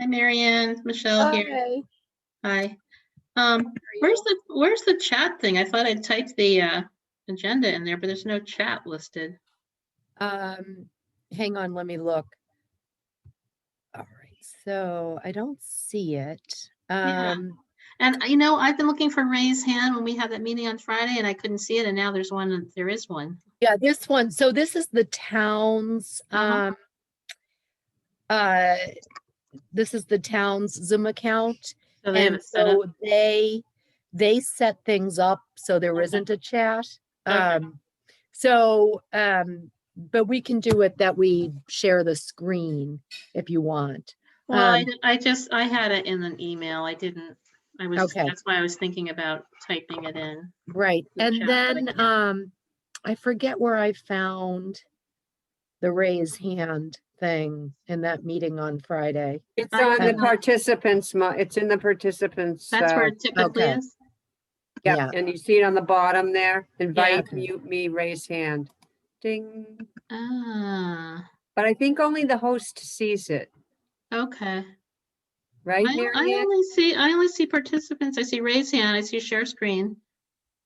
Hi, Marianne, Michelle here. Hi. Hi. Where's the chat thing? I thought I'd typed the agenda in there, but there's no chat listed. Hang on, let me look. All right, so I don't see it. Yeah. And I've been looking for raise hand when we had that meeting on Friday and I couldn't see it, and now there's one, there is one. Yeah, this one. So this is the town's this is the town's Zoom account. So they have And it set up. so they set things up so there Okay. isn't a chat. Okay. But we can do it that we share the screen if you want. Well, I had it in an email. Okay. That's why I was thinking about typing it in. Right. And then I forget where I found the raise hand thing in that meeting on Friday. It's on the participants. It's in the participants. That's where it typically is. Yeah. And you see it on the bottom there. Invite, mute me, raise hand. Ding. But I think only the host sees it. Okay. Right, I only see participants. I see raise hand. I see share screen.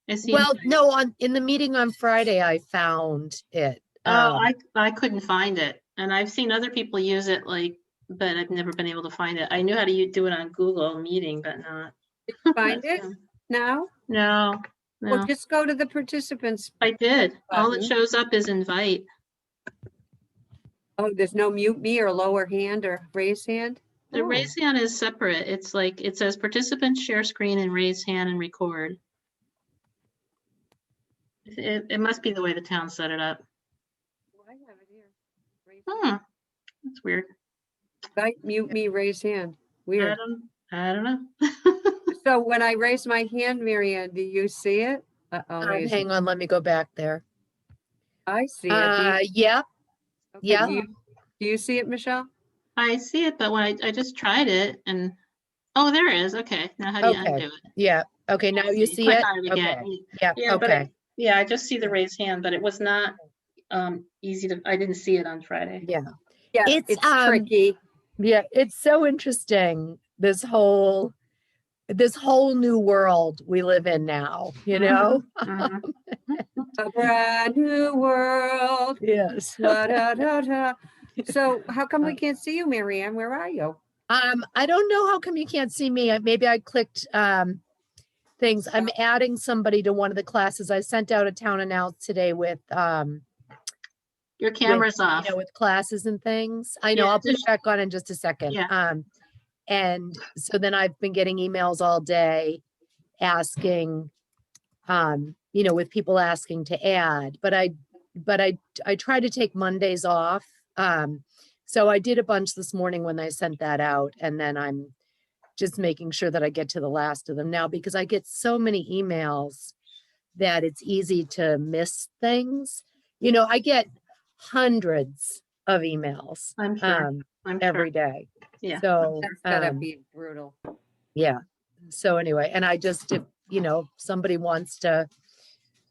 I see. Well, no, in the meeting on Friday, I found it. I couldn't find it, and I've seen other people use it, but I've never been able to find it. I knew how to do it on Google Meeting, but not. Did you find it now? No. Well, just go to the participants. I did. All that shows up is invite. Oh, there's no mute me or lower hand or raise hand? The raise hand is separate. It's it says participants share screen and raise hand and record. It must be the way the town set it up. Well, I have it here. That's weird. Invite, mute me, raise hand. Weird. I don't know. So when I raise my hand, Marianne, do you see it? Hang on, let me go back there. I see it. Yep. Okay, Yeah. Do you see it, Michelle? I see it, but when I just tried it and there it is. Okay. Now how do you undo it? Yeah. Okay. Now you see it. Okay. Yeah. Okay. I just see the raised hand, but it was not easy to. I didn't see it on Friday. Yeah. Yeah. It's tricky. Yeah. It's so interesting. This whole new world we live in now, A brand new world. Yes. So how come we can't see you, Marianne? Where are you? I don't know how come you can't see me. Maybe I clicked things. I'm adding somebody to one of the classes. I sent out a town announce today with your camera's off. With classes and things. I know. I'll put it back on in just a second. Yeah. And so then I've been getting emails all day asking, with people asking to add, but I try to take Mondays off. So I did a bunch this morning when I sent that out, and then I'm just making sure that I get to the last of them now, because I get so many emails that it's easy to miss things. I get hundreds of emails every day. Yeah. So that's gotta be brutal. Yeah. So anyway, and I just, if somebody wants to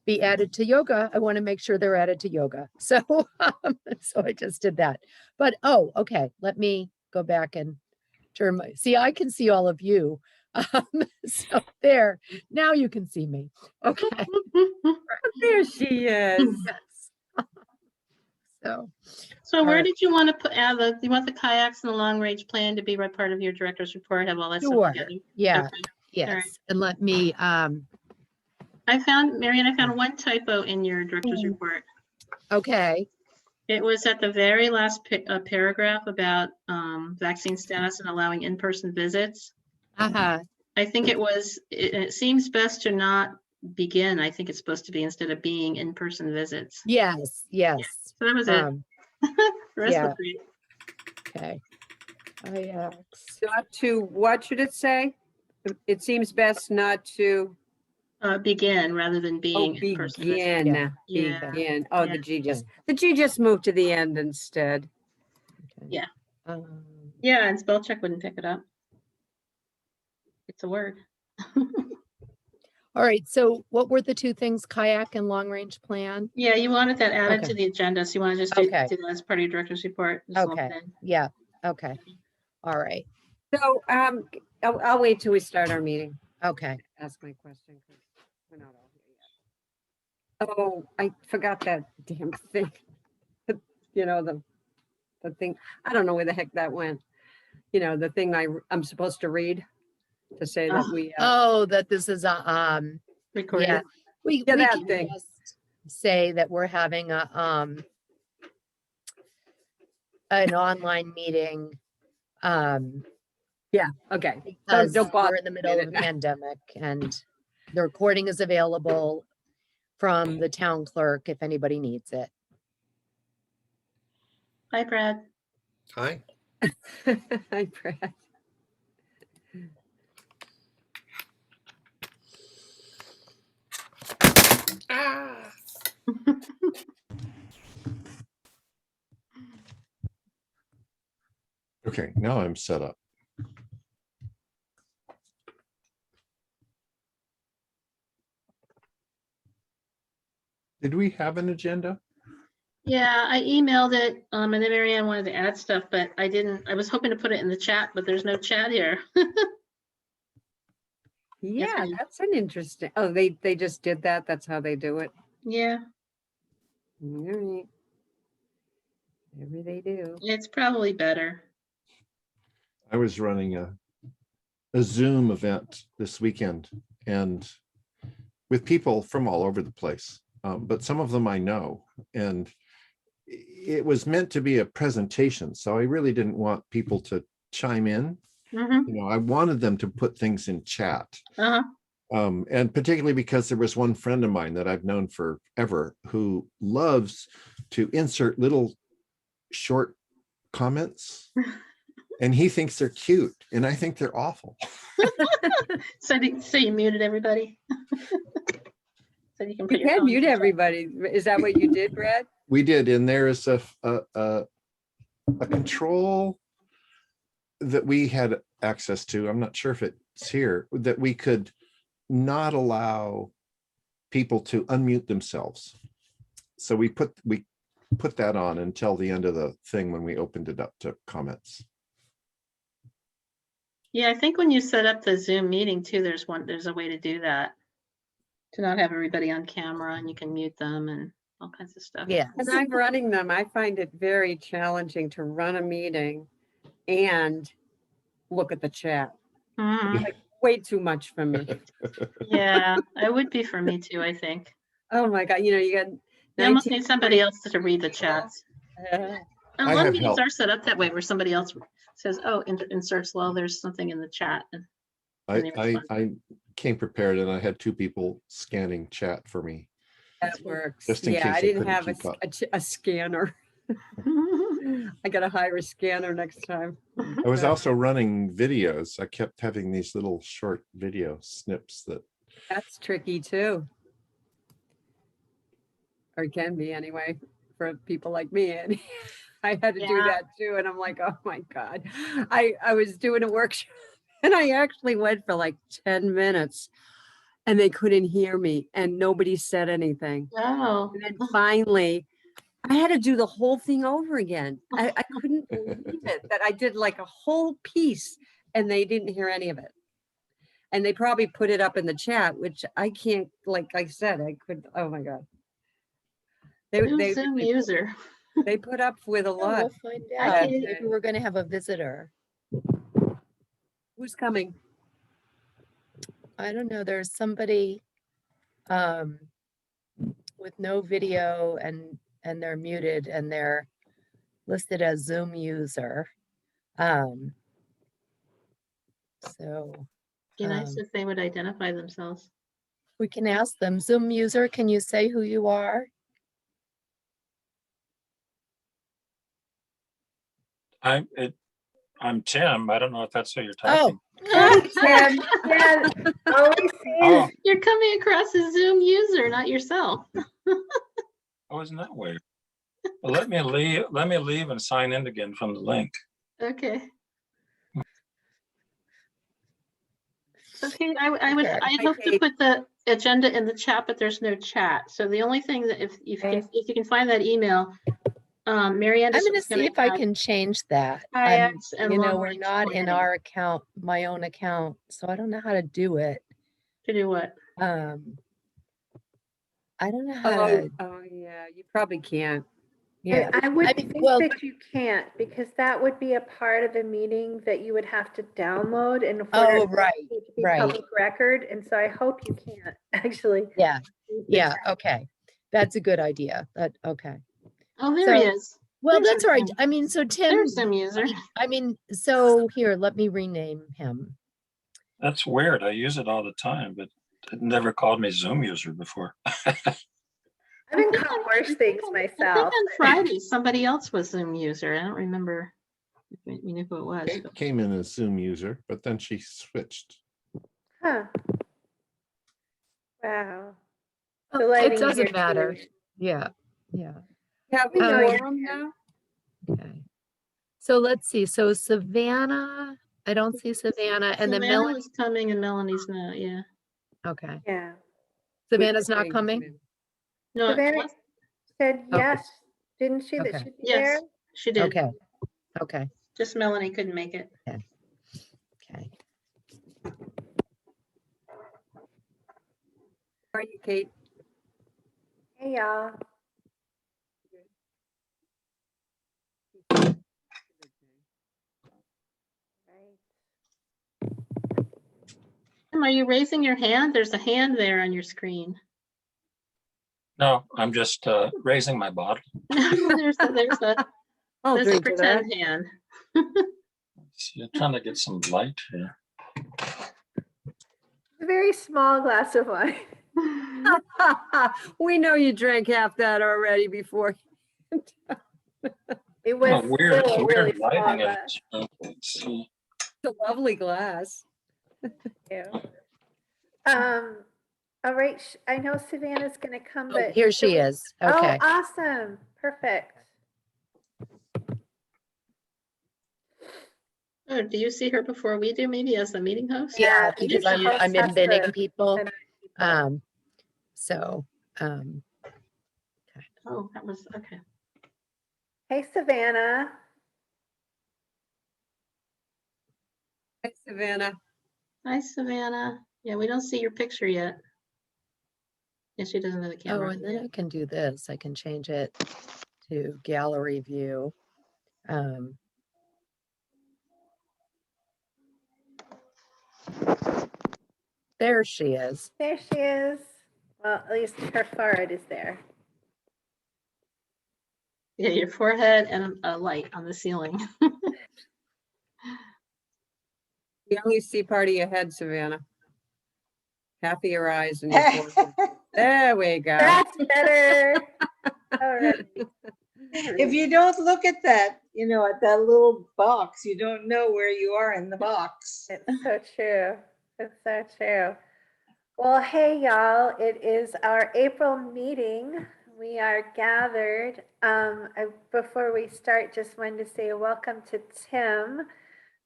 be added to yoga, I want to make sure they're added to yoga. So, so I just did that. But, okay. Let me go back and see, I can see all of you. So there, now you can see me. Okay. There she is. Yes. So where did you want to put you want the kayaks and the long range plan to be part of your director's report? Have all that stuff together? Yeah. Okay. Yes. Right. And let me Marianne, I found one typo in your director's report. Okay. It was at the very last paragraph about vaccine status and allowing in-person visits. I think it seems best to not begin. I think it's supposed to be instead of being in-person visits. Yes. So that was it. The rest was great. Okay. Not to, what should it say? It seems best not to begin rather than being in person. Begin. Oh, the G just moved to the end instead. Okay. Yeah. And spell check wouldn't pick it up. It's a word. All right. So what were the two things, kayak and long range plan? Yeah, you wanted that added to the agenda. So you want to just do that as part of your director's report. Okay. Yeah. Okay. All right. So, I'll wait till we start our meeting. Okay. Ask my question. 'Cause we're not all here yet. Oh, I forgot that damn thing. You know, the thing, I don't know where the heck that went. You know, the thing I'm supposed to read to say that we, Oh, that this is a, Recorded. yeah, we Yeah, that can thing. just say that we're having an online meeting, yeah, okay. because Don't bother we're in the middle with of a it. pandemic, and the recording is available from the town clerk if anybody needs it. Hi, Brad. Hi. Hi, Brad. Ah. Okay, now I'm set up. Did we have an agenda? Yeah, I emailed it, and then Marianne wanted to add stuff, but I didn't. I was hoping to put it in the chat, but there's no chat here. Yeah, ma'am. that's an interesting, oh, they just did that. That's how they do it. Yeah, All right. Whatever they do. it's probably better. I was running a Zoom event this weekend and with people from all over the place, but some of them I know, and it was meant to be a presentation. So I really didn't want people to chime in. Mhm. You know, I wanted them to put things in chat. Uh-huh. And particularly because there was one friend of mine that I've known forever who loves to insert little short comments and he thinks they're cute and I think they're awful. So you muted everybody? So you can put You your can comments mute in chat. everybody. Is that what you did, Brad? We did, and there is a control that we had access to. I'm not sure if it's here, that we could not allow people to unmute themselves. So we put that on until the end of the thing when we opened it up to comments. Yeah, I think when you set up the Zoom meeting too, there's a way to do that. To not have everybody on camera and you can mute them and all kinds of stuff. Yeah. As I'm running them, I find it very challenging to run a meeting and look at the chat. Mhm. Like way too much for me. Yeah, it would be for me too, I think. Oh my God, you know, you got You almost 19, need somebody else to read the chats. uh, And I a lot of have meetings help. are set up that way where somebody else says, oh, inserts, well, there's something in the chat. And they respond. I came prepared and I had two people scanning chat for me. that works. Just in Yeah, case I I didn't couldn't have keep up. a scanner. I gotta hire a scanner next time. I was also running videos. I kept having these little short video snips that That's tricky too. Or it can be anyway, for people like me. And I had to do Yeah. that too. And I'm like, oh my God. I was doing a workshop and I actually went for like 10 minutes and they couldn't hear me and nobody said anything. Oh, And then finally, I had to do the whole thing over again. I couldn't believe it that I did like a whole piece and they didn't hear any of it. And they probably put it up in the chat, which I can't, like I said, I could, oh my God. who's Zoom user? They put up with a lot. We'll find I out. can't- Maybe we're going to have a visitor. Who's coming? I don't know. There's somebody with no video and they're muted and they're listed as Zoom user. So Be nice if they would identify themselves. we can ask them, Zoom user, can you say who you are? I'm Tim. I don't know if that's who you're Oh, typing. Tim. Yeah. Oh, You're coming across as Zoom user, not yourself. oh, isn't that weird? Well, let me leave and sign in again from the link. Okay. Okay, I hope to put the agenda in the chat, but there's no chat. So the only thing that if you can find that email, Mary Ann I'm just gonna was see gonna if I add can change that. kayaks and You know, long we're range not in planning. our account, my own account, so I don't know how to do it. To do what? I don't know how Oh, to, oh, yeah, you probably can't. yeah. I would I mean, think well, that you can't, because that would be a part of the meeting that you would have to download in order oh, for right, it to be right. public record, and so I hope you can't, actually. Yeah, use the yeah, chat. okay. That's a good idea. Okay. Oh, there he So, is. Well, There's that's our all right. Zoom- I mean, so Tim, There's some user. I mean, so here, let me rename him. That's weird. I use it all the time, but it never called me Zoom user before. I've been called worse things I think myself. on Friday, somebody else was Zoom user. I don't remember if we knew who it was. Kate came in as Zoom user, but then she switched. Huh. Wow. Well, The it lighting doesn't here matter. too. Yeah. Have We a know you're quorum here. now? Okay. So let's see. So Savannah, I don't see Savannah, and then Savannah Melanie. was coming and Melanie's not, yeah. Okay. Yeah. Savannah's not Wait, coming? No, Savannah said Okay. yes, didn't she, that Okay. she'd be there? yes, she did. Okay. Okay. Just Melanie couldn't make it. Okay. How are you, Kate? Hey, y'all. Right. Tim, are you raising your hand? There's a hand there on your screen. No, I'm just raising my bottle. There's a I'll there's a drink to that. pretend hand. You're trying to get some light here. A very small glass of wine. We know you drank half that already before. It was Oh, weird, still a weird really small lighting. glass. Let's see. It's a lovely glass. too. All right, I know Savannah's gonna come, Oh, but. here she is. Okay. Oh, awesome, perfect. Oh, do you see her before we do, maybe as the meeting host? Yeah, we because usually I'm host inviting the- people. the people. So, Oh, that was, okay. Hey, Savannah. Hi, Savannah. Hi, Savannah. Yeah, we don't see your picture yet. Yeah, she doesn't know the oh, camera. and then I can do this. I can change it to gallery view. There she is. There she is. Well, at least her forehead is there. Yeah, your forehead and a light on the ceiling. We only see part of your head, Savannah. Half of your eyes and your forehead. There we go. That's better. All right. If you don't look at that, at that little box, you don't know where you are in the box. It's so true. It's so true. Well, hey, y'all. It is our April meeting. We are gathered. Before we start, just wanted to say a welcome to Tim,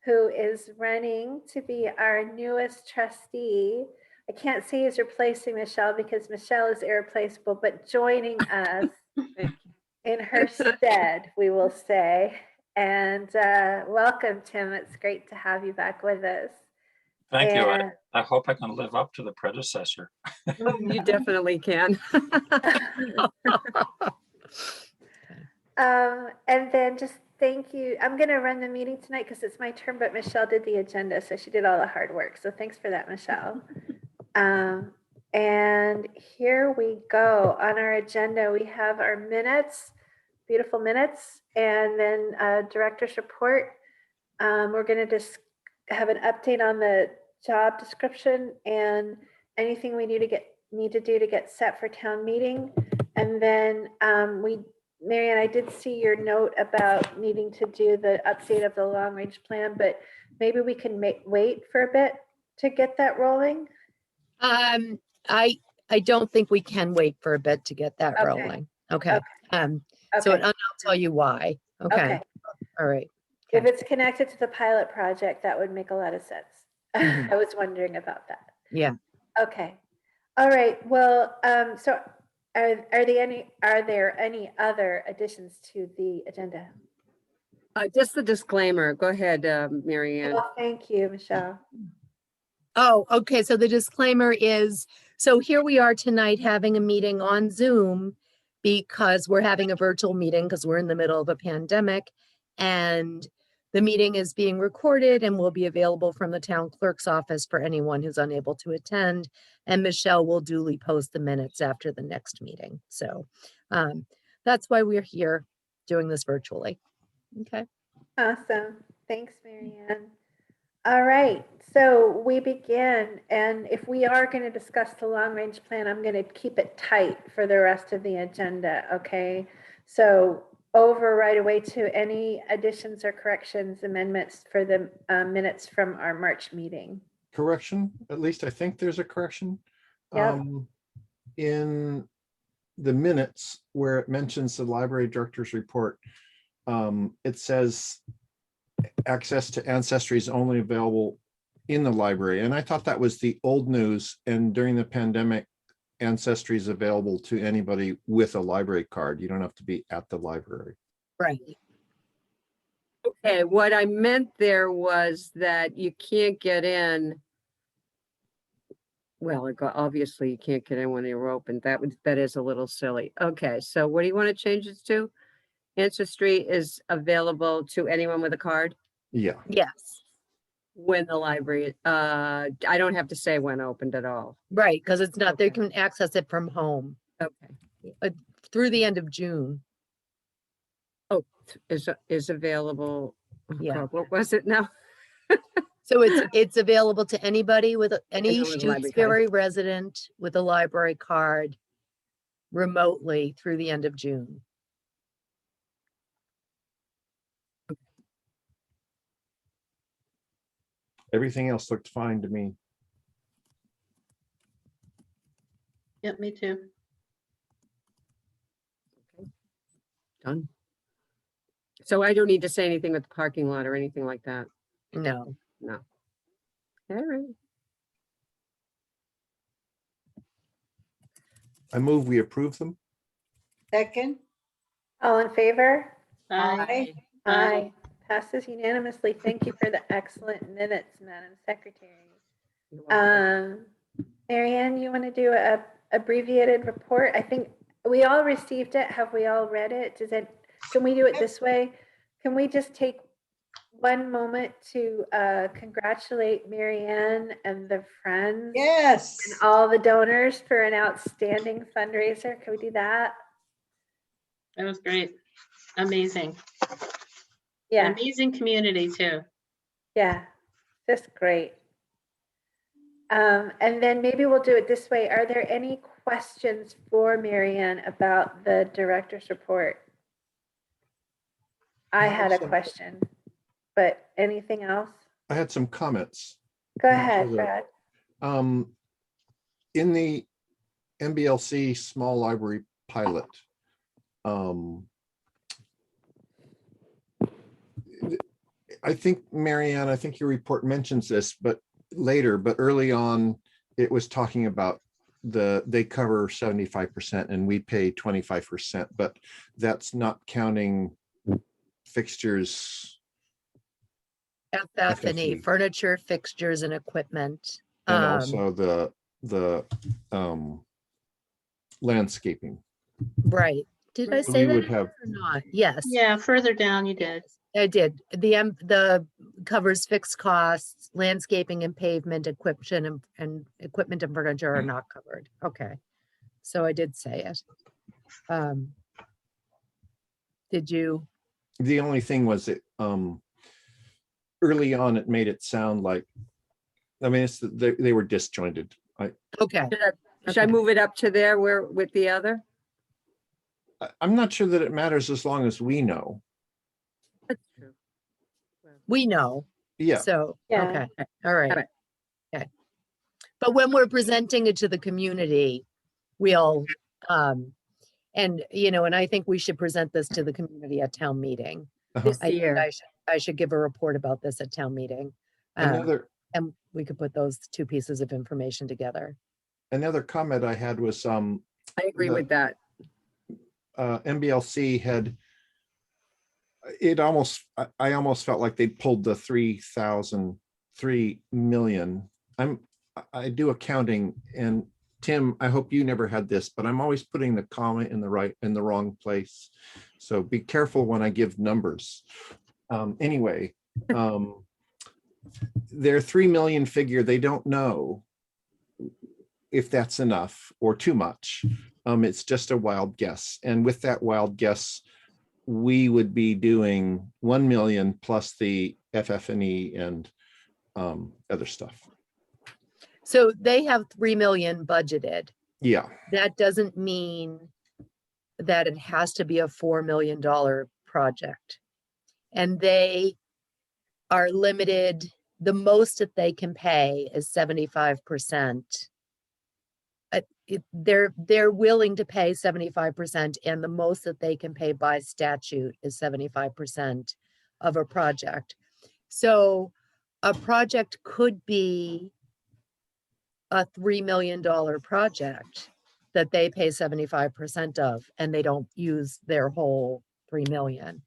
who is running to be our newest trustee. I can't say he's replacing Michelle because Michelle is irreplaceable, but joining us in her stead, we will say. And welcome, Tim. It's great to have you back with us. Thank you. And- I hope I can live up to the predecessor. You definitely can. And then just thank you. I'm going to run the meeting tonight because it's my turn, but Michelle did the agenda, so she did all the hard work. So thanks for that, Michelle. And here we go. On our agenda, we have our minutes, beautiful minutes, and then director's report. We're going to just have an update on the job description and anything we need to do to get set for town meeting. And then Marianne, I did see your note about needing to do the update of the long range plan, but maybe we can wait for a bit to get that rolling. I don't think we can wait for a bit to get that Okay. rolling. Okay. Okay. So Okay. and I'll tell you why. Okay. Okay. All right. If Okay. it's connected to the pilot project, that would make a lot of sense. Mhm. I was wondering about that. Yeah. Okay. All right. Well, so are there any other additions to the agenda? Just the disclaimer. Go ahead, Mary Ann. Well, thank you, Michelle. Oh, okay, so the disclaimer is, so here we are tonight having a meeting on Zoom because we're having a virtual meeting because we're in the middle of a pandemic, and the meeting is being recorded and will be available from the town clerk's office for anyone who's unable to attend. And Michelle will duly post the minutes after the next meeting. So that's why we're here doing this virtually. Okay. Awesome. Thanks, Marianne. All right, so we begin, and if we are going to discuss the long-range plan, I'm going to keep it tight for the rest of the agenda, okay? So over right away to any additions or corrections, amendments for the minutes from our March meeting. Correction, at least I think there's a correction. Yep. In the minutes where it mentions the library director's report, it says access to ancestry is only available in the library. And I thought that was the old news. And during the pandemic, ancestry is available to anybody with a library card. You don't have to be at the library. Right. Okay, what I meant there was that you can't get in. Well, obviously you can't get in when you're open. That is a little silly. Okay, so what do you want to change this to? Ancestry is available to anyone with a card Yeah, Yes. when the library, I don't have to say when opened at all. Right, because it's not, they Okay. can access it from home Okay, through the end of June. is available. Oh, Yeah. God, what was it now? So it's available to anybody with any Anyone with a library card. Shutesbury resident with a library card remotely through the end of June. everything else looked fine to me. Yep, me too. Done. So I don't need to say anything with the parking lot or anything like that. No. No. All right. I move we approve them. Second, All in favor? Aye. Aye. Aye. Passes unanimously. Thank you for the excellent minutes, Madam Secretary. You're welcome. Marianne, you want to do a abbreviated report? I think we all received it. Have we all read it? Can we do it this way? Can we just take one moment to congratulate Marianne and the friends yes. and all the donors for an outstanding fundraiser? Can we do that? That was great. Amazing. Yeah, Amazing community too. yeah, just great. And then maybe we'll do it this way. Are there any questions for Marianne about the director's report? I had a Awesome. question, but anything else? I had some comments. Go Not ahead, sure that- Brad. In the MBLC small library pilot, I think, Marianne, I think your report mentions this, but later, but early on, it was talking about they cover 75% and we pay 25%, but that's not counting fixtures FF&E, FF&E. furniture, fixtures, and equipment. and also the landscaping. Right. Did I We say that would have- or not? Yes. Yeah, further down you did. I did. The covers fixed costs, landscaping and pavement, equipment and equipment and furniture are not covered. Okay. So I did say it. Did you? The only thing was it early on it made it sound like, I mean, they were disjointed. Okay. Should I move it up to there where with the other? I'm not sure that it matters as long as we know. That's true. We know. Yeah, So, Yeah. okay. All right. Alright. Okay. But when we're presenting it to the community, we'll, and, and I think we should present this to the community at town meeting. This I think year. I should give a report about this at town meeting. And we could put those two pieces of information together. another comment I had was I agree the- with that. MBLC had, I almost felt like they pulled the 3 million. I do accounting, and Tim, I hope you never had this, but I'm always putting the comma in the wrong place. So be careful when I give numbers. Anyway, their 3 million figure, they don't know if that's enough or too much. It's just a wild guess. And with that wild guess, we would be doing 1 million plus the FF&E and other stuff. So they have 3 million budgeted. Yeah, That doesn't mean that it has to be a $4 million project. And they are limited, the most that they can pay is 75%. They're willing to pay 75%, and the most that they can pay by statute is 75% of a project. So a project could be a $3 million project that they pay 75% of, and they don't use their whole 3 million.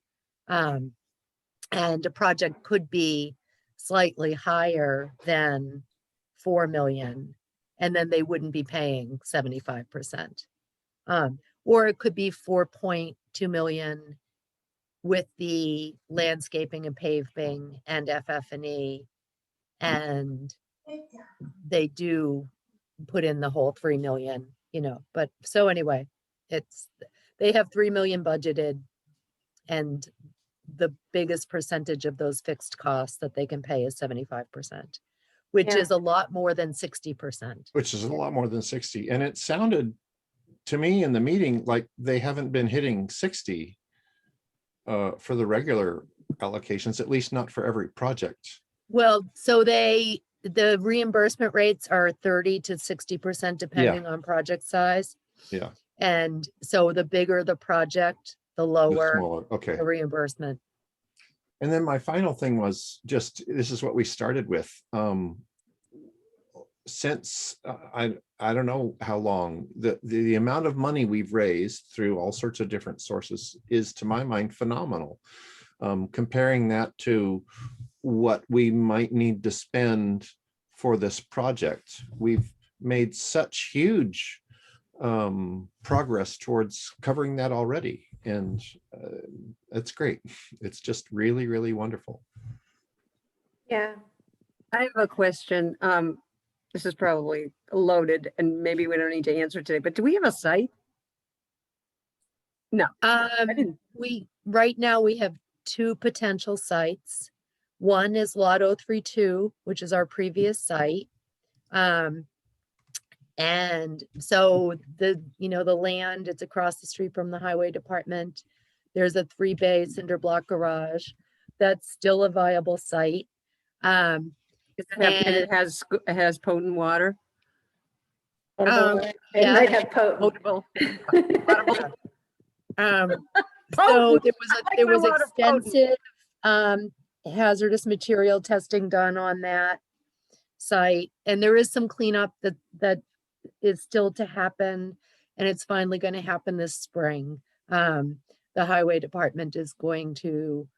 And a project could be slightly higher than 4 million, and then they wouldn't be paying 75%. Or it could be 4.2 million with the landscaping and paving and FF&E, and they do put in the whole 3 million, but so anyway, they have 3 million budgeted, and the biggest percentage of those fixed costs that they can pay is 75%, which Yeah. is a lot more than 60%. which is a lot more than 60. And it sounded to me in the meeting like they haven't been hitting 60 for the regular allocations, at least not for every project. Well, so the reimbursement rates are 30 to 60% depending on project size. Yeah, And so the bigger the project, the the lower smaller. Okay. the reimbursement. And then my final thing was just, this is what we started with. Since I don't know how long, the amount of money we've raised through all sorts of different sources is, to my mind, phenomenal. Comparing that to what we might need to spend for this project, we've made such huge progress towards covering that already. And that's great. It's just really, really wonderful. Yeah. I have a question. This is probably loaded and maybe we don't need to answer today, but do we have a site? didn't- Right now we have 2 potential sites. One is Lot 032, which is our previous site. And so the land, it's across the street from the highway department. There's a 3-bay cinder block garage. That's still a viable site. And it has potent water. It yeah. might have potent. Potable. So there like my was water potent. extensive hazardous material testing done on that site, and there is some cleanup that is still to happen, and it's finally going to happen this spring. The highway department is going to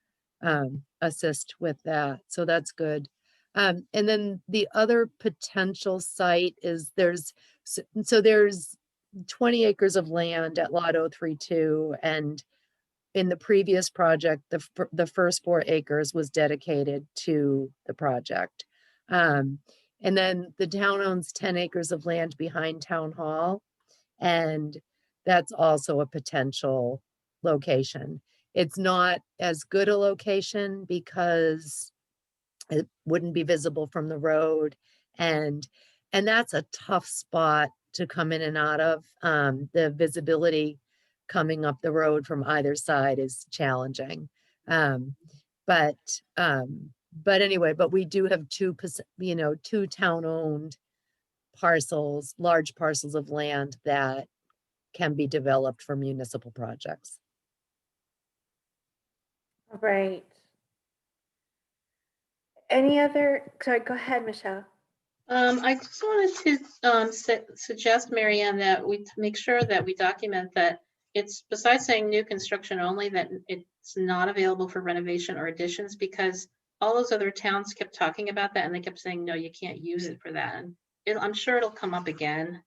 assist with that, so that's good. And then the other potential site is there's 20 acres of land at Lot 032, and in the previous project, the first 4 acres was dedicated to the project. And then the town owns 10 acres of land behind Town Hall, and that's also a potential location. It's not as good a location because it wouldn't be visible from the road, and that's a tough spot to come in and out of. The visibility coming up the road from either side is challenging. But anyway, but we do have 2 town-owned parcels, large parcels of land that can be developed for municipal projects. Right. Sorry, go ahead, Michelle. I just wanted to suggest, Marianne, that we make sure that we document that it's, besides saying new construction only, that it's not available for renovation or additions, because all those other towns kept talking about that and they kept saying, no, you can't use it for that. And I'm sure it'll come up again,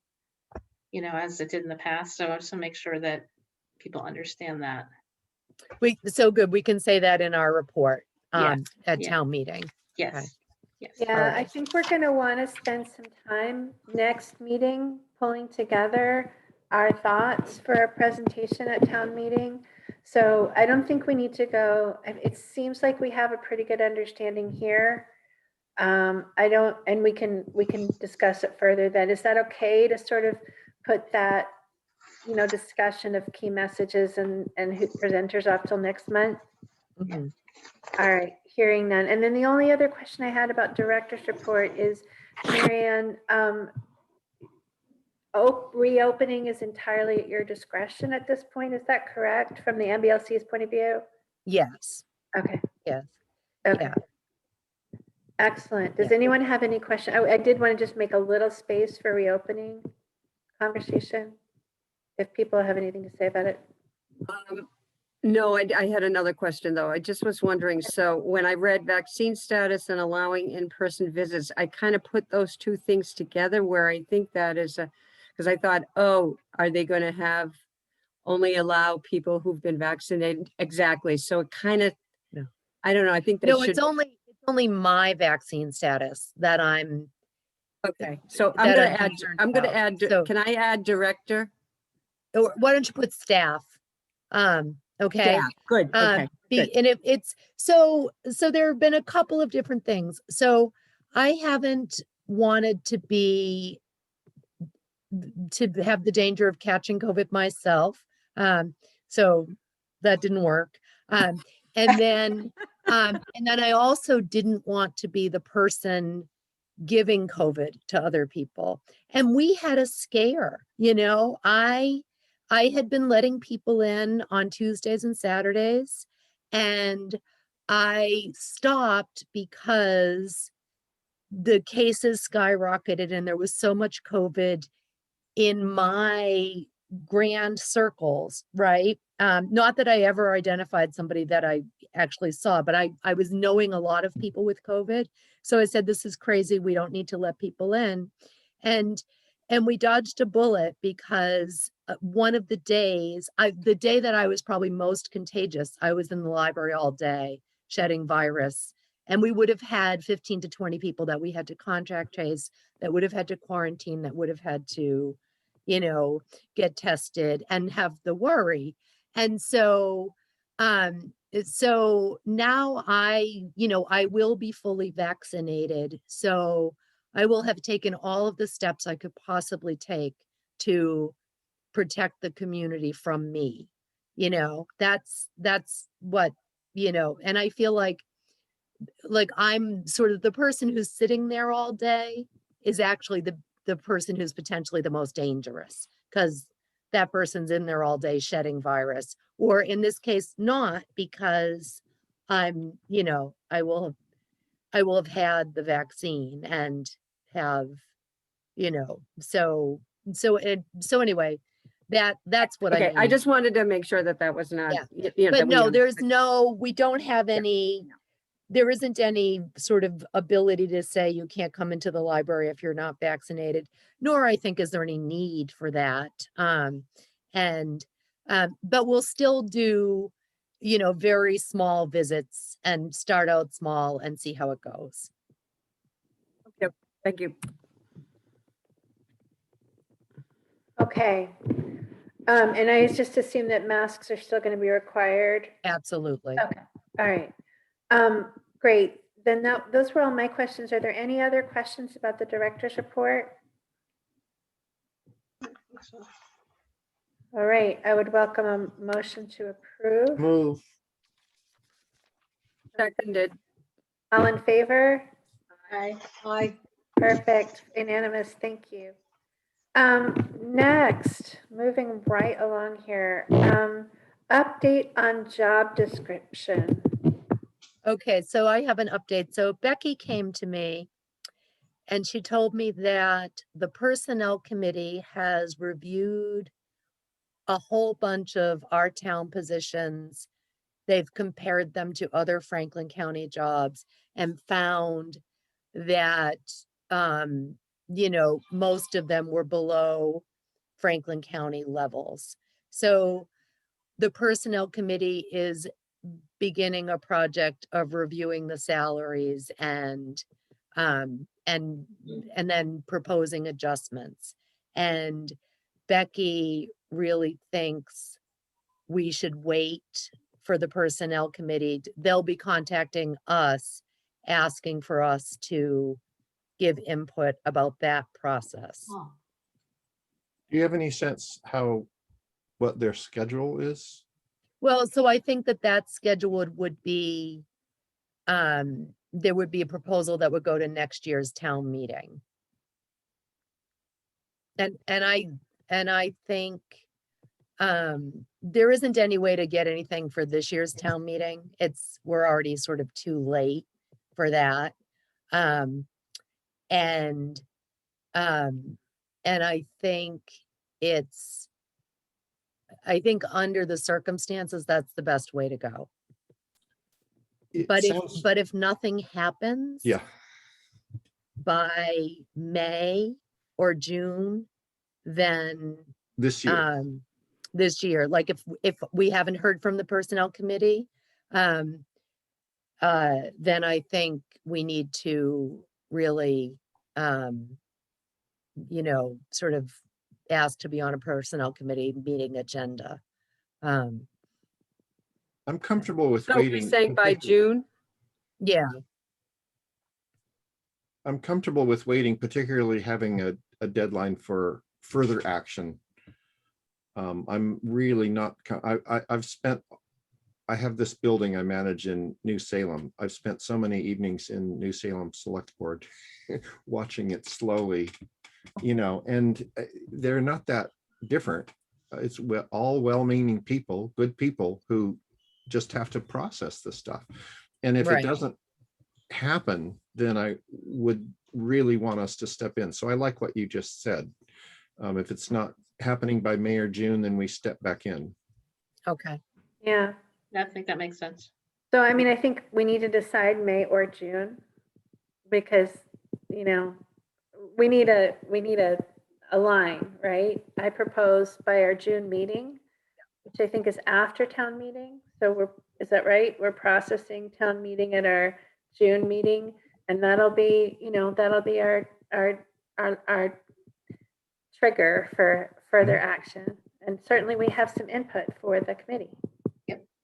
you know, as it did in the past. So I just want to make sure that people understand that. So good, we can say that in our report, Yeah, at yeah. town meeting. Yes. Yes. Yeah, I right. think we're gonna want to spend some time next meeting pulling together our thoughts for a presentation at town meeting. So I don't think we need to go, it seems like we have a pretty good understanding here. I don't, and we can discuss it further then. Is that okay to sort of put that, you know, discussion of key messages and who presenters off till next month? Mhm. All right, hearing none. And then the only other question I had about director's report is, Marianne, reopening is entirely at your discretion at this point. Is that correct from the MBLC's point of view? Yes, Okay. yes. Okay. Yeah. Excellent. Does Yeah. anyone have any question? I did want to just make a little space for reopening conversation. If people have anything to say about it. No, I had another question though. I just was wondering, so when I read vaccine status and allowing in-person visits, I kind of put those two things together where I think that is because I thought, oh, are they going to have only allow people who've been vaccinated? Exactly. So it kind of, No. I don't know. I think they No, should. it's only my vaccine status that I'm, Okay, so I'm that gonna I'm add, concerned I'm gonna about. add, So- can I add director? or why don't you put staff? Okay. Yeah, good, okay. good. And it's, so there have been a couple of different things. So I haven't wanted to have the danger of catching COVID myself. So that didn't work. And then I also didn't want to be the person giving COVID to other people. And we had a scare, you know, I had been letting people in on Tuesdays and Saturdays, and I stopped because the cases skyrocketed and there was so much COVID in my grand circles, right? Not that I ever identified somebody that I actually saw, but I was knowing a lot of people with COVID. So I said, this is crazy. We don't need to let people in. And we dodged a bullet because one of the days, the day that I was probably most contagious, I was in the library all day shedding virus. And we would have had 15 to 20 people that we had to contact trace, that would have had to quarantine, that would have had to, you know, get tested and have the worry. And so, so now I will be fully vaccinated. So I will have taken all of the steps I could possibly take to protect the community from me. You know, that's what, you know, and I feel like I'm sort of the person who's sitting there all day is actually the person who's potentially the most dangerous, because that person's in there all day shedding virus, or in this case, not, because I'm, you know, I will have had the vaccine and have, you know, so anyway, that's what I Okay, mean. I just wanted to make sure that that was not, Yeah. you know. But that we no, understood. we don't have any, there isn't any sort of ability to say you can't come into the library if you're not vaccinated, nor I think is there any need for that. But we'll still do, you know, very small visits and start out small and see how it goes. Yep, thank you. Okay. And I just assume that masks are still going to be required. Absolutely. Okay. All right. Great. Then those were all my questions. Are there any other questions about the director's report? All right. I would welcome a motion to approve. Move. Seconded. All in favor? I Perfect. Unanimous. Thank you. Next, moving right along here. Update on job description. Okay, so I have an update. So Becky came to me And she told me that the personnel committee has reviewed a whole bunch of our town positions. They've compared them to other Franklin County jobs and found that, most of them were below Franklin County levels. So the personnel committee is beginning a project of reviewing the salaries and then proposing adjustments. And Becky really thinks we should wait for the personnel committee. They'll be contacting us, asking for us to give input about that process. Oh, Do you have any sense what their schedule is? Well, so I think that schedule would be, there would be a proposal that would go to next year's town meeting. And I think, there isn't any way to get anything for this year's town meeting. We're already sort of too late for that. And I think under the circumstances, that's the best way to go. It But sounds- if nothing happens Yeah, by May or June, then this year. this year, like if we haven't heard from the personnel committee, then I think we need to really, sort of ask to be on a personnel committee meeting agenda. I'm comfortable with So we're waiting. saying by June? Yeah, I'm comfortable with waiting, particularly having a deadline for further action. I'm really not, I have this building I manage in New Salem. I've spent so many evenings in New Salem Select Board watching it slowly, and they're not that different. It's all well-meaning people, good people who just have to process this stuff. And if it Right. doesn't happen, then I would really want us to step in. So I like what you just said. If it's not happening by May or June, then we step back in. okay. Yeah. I think that makes sense. So I mean, I think we need to decide May or June because, we need a line, right? I propose by our June meeting, which I think is after town meeting. So is that right? We're processing town meeting at our June meeting, and that'll be our trigger for further action. And certainly we have some input for the committee.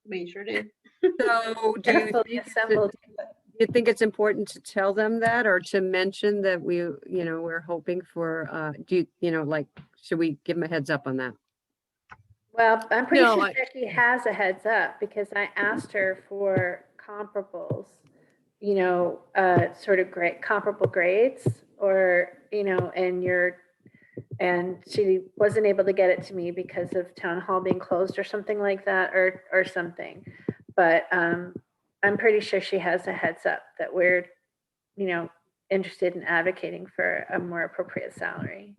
We sure do. So do you Fully think assembled. you think it's important to tell them that, or to mention that we're hoping for, should we give them a heads up on that? Well, I'm pretty No, sure Becky has a heads up because I asked her for comparables, sort of comparable grades or, and she wasn't able to get it to me because of town hall being closed or something like that or something. But I'm pretty sure she has a heads up that we're, interested in advocating for a more appropriate salary.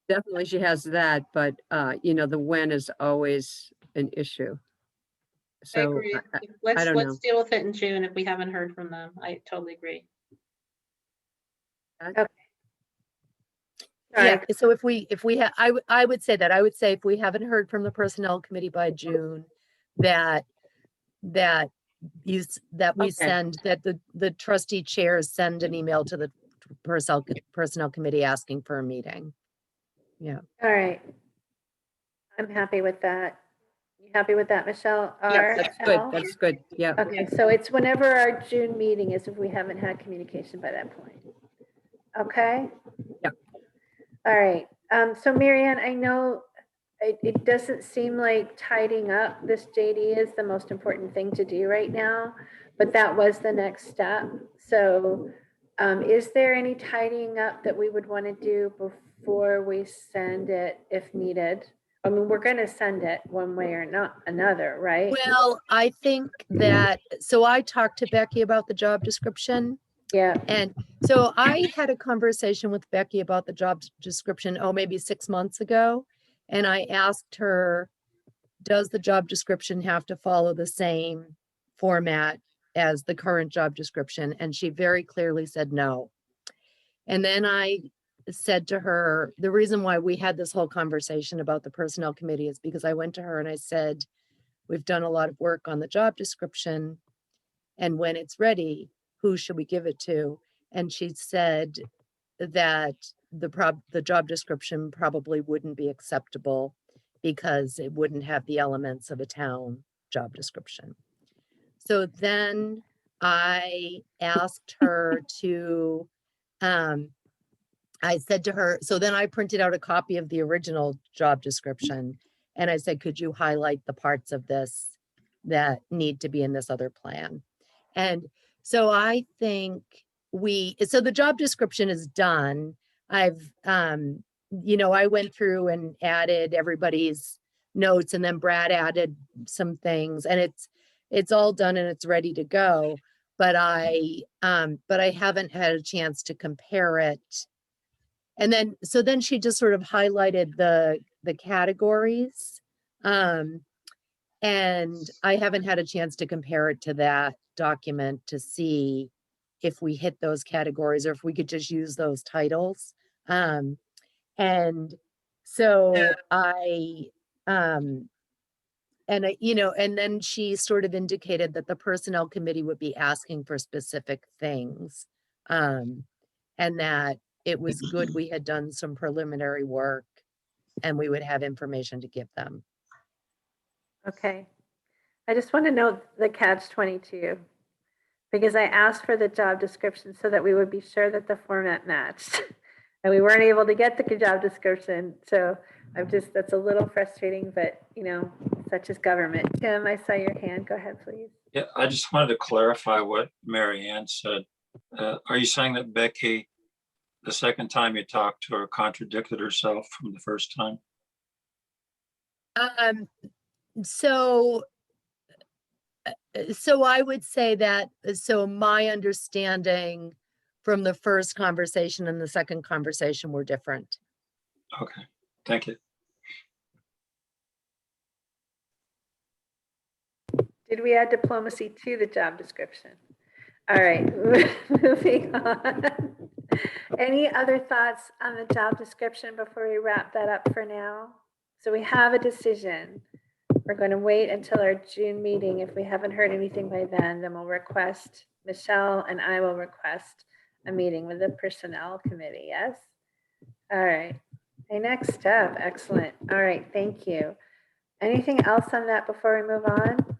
Definitely she has that, but the when is always an issue. I So agree. I don't know. Let's deal with it in June if we haven't heard from them. I totally agree. Yeah, so if we have, I would say that, I would say if we haven't heard from the personnel committee by June, that we Okay. send, that the trustee chairs send an email to the personnel committee asking for a meeting. Yeah. All right. I'm happy with that. You happy with that, Michelle? Yeah, that's good. RL? That's good. Yeah. Okay, so it's whenever our June meeting is if we haven't had communication by that point. Okay? Yep. All right. So Marianne, I know it doesn't seem like tidying up this JD is the most important thing to do right now, but that was the next step. So is there any tidying up that we would want to do before we send it if needed? I mean, we're going to send it one way or not another, right? Well, I think that, so I talked to Becky about the job description, Yeah, And so I had a conversation with Becky about the job description, maybe 6 months ago. And I asked her, does the job description have to follow the same format as the current job description? And she very clearly said no. And then I said to her, the reason why we had this whole conversation about the personnel committee is because I went to her and I said, we've done a lot of work on the job description. And when it's ready, who should we give it to? And she said that the job description probably wouldn't be acceptable because it wouldn't have the elements of a town job description. So then I asked her to, I said to her, so then I printed out a copy of the original job description. And I said, could you highlight the parts of this that need to be in this other plan? And so I think so the job description is done. I've, I went through and added everybody's notes, and then Brad added some things, and it's all done and it's ready to go. But I haven't had a chance to compare it. And then, so then she just sort of highlighted the categories. And I haven't had a chance to compare it to that document to see if we hit those categories or if we could just use those titles. And so and then she sort of indicated that the personnel committee would be asking for specific things. And that it was good we had done some preliminary work and we would have information to give them. okay. I just want to note the catch-22, because I asked for the job description so that we would be sure that the format matched. And we weren't able to get the job description. So that's a little frustrating, but such is government. Tim, I saw your hand. Go ahead, please. Yeah, I just wanted to clarify what Mary Ann said. Are you saying that Becky, the second time you talked to her, contradicted herself from the first time? So I would say that, so my understanding from the first conversation and the second conversation were different. Okay, thank you. Did we add diplomacy to the job description? All right, moving on. Any other thoughts on the job description before we wrap that up for now? So we have a decision. We're going to wait until our June meeting. If we haven't heard anything by then we'll request, Michelle and I will request a meeting with the personnel committee. Yes? All right. Okay, next step. Excellent. All right. Thank you. Anything else on that before we move on?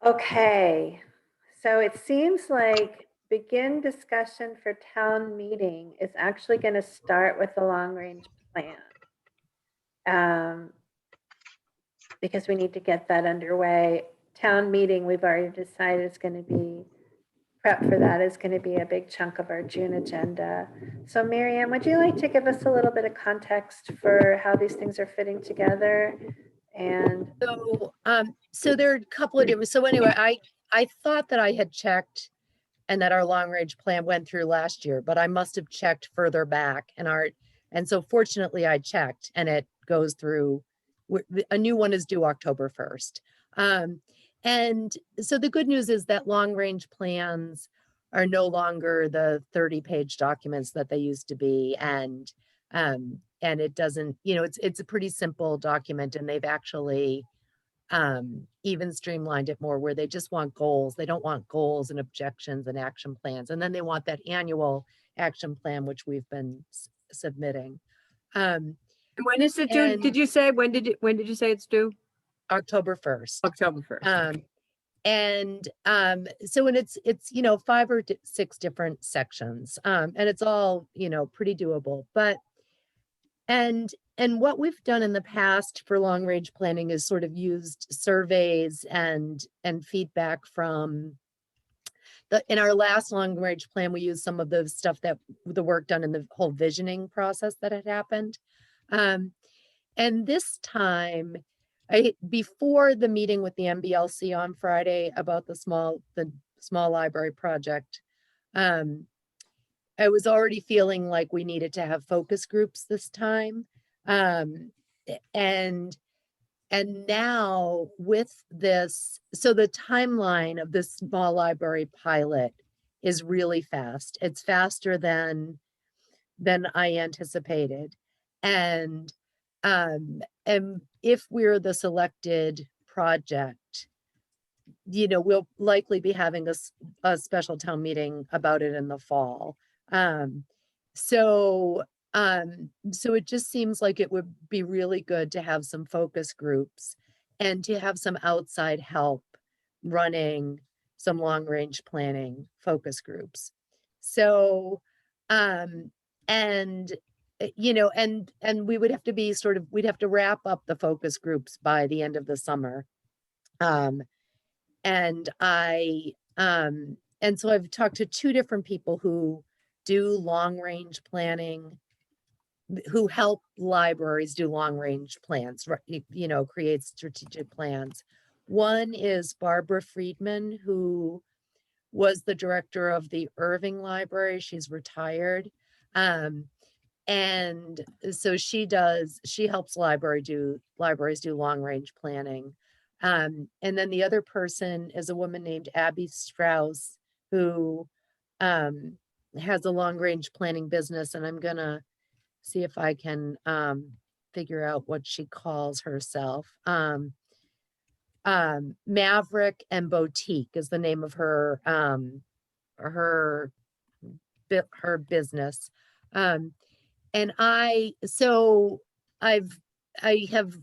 Okay. So it seems like begin discussion for town meeting is actually going to start with the long range plan. Because we need to get that underway. Town meeting, we've already decided is going to be, prep for that is going to be a big chunk of our June agenda. So Mary Ann, would you like to give us a little bit of context for how these things are fitting together? And so there are a couple of different, so anyway, I thought that I had checked and that our long range plan went through last year, but I must have checked further back, and so fortunately I checked and it goes through. A new one is due October 1st. And so the good news is that long range plans are no longer the 30-page documents that they used to be. And it doesn't, it's a pretty simple document, and they've actually even streamlined it more, where they just want goals. They don't want goals and objections and action plans. And then they want that annual action plan, which we've been submitting. When is it due? Did you say, when did you say it's due? October 1st. October 1st. So when it's 5 or 6 different sections, and it's all, pretty doable, but, and what we've done in the past for long range planning is sort of used surveys and feedback from in our last long range plan. We used some of the stuff that the work done in the whole visioning process that had happened. And this time before the meeting with the MBLC on Friday about the small library project, I was already feeling like we needed to have focus groups this time. And now with this, so the timeline of this small library pilot is really fast. It's faster than I anticipated. And if we're the selected project, we'll likely be having a special town meeting about it in the fall. So it just seems like it would be really good to have some focus groups and to have some outside help running some long range planning focus groups. So, and we would have to be we'd have to wrap up the focus groups by the end of the summer. And so I've talked to 2 different people who do long range planning, who help libraries do long range plans, create strategic plans. One is Barbara Friedman, who was the director of the Irving Library. She's retired. And so she helps libraries do long range planning. And then the other person is a woman named Abby Strauss, who has a long range planning business. And I'm going to see if I can figure out what she calls herself. Maverick and Boutique is the name of her business. And I have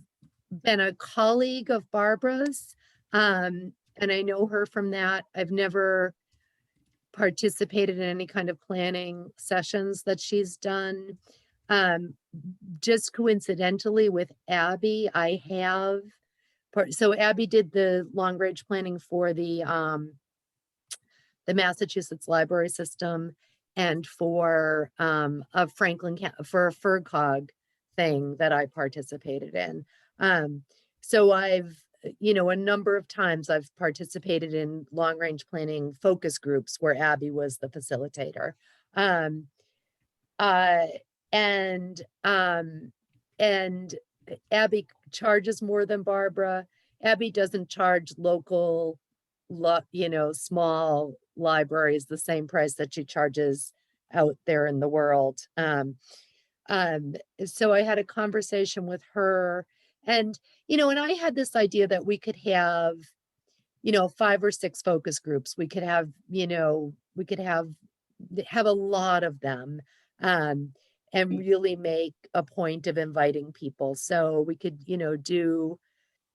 been a colleague of Barbara's, and I know her from that. I've never participated in any kind of planning sessions that she's done. Just coincidentally with Abby, I have so Abby did the long range planning for the Massachusetts library system and for a FERCog thing that I participated in. So I've, a number of times I've participated in long range planning focus groups where Abby was the facilitator. And Abby charges more than Barbara. Abby doesn't charge local, small libraries the same price that she charges out there in the world. So I had a conversation with her, and I had this idea that we could have 5 or 6 focus groups. We could have have a lot of them, and really make a point of inviting people. So we could do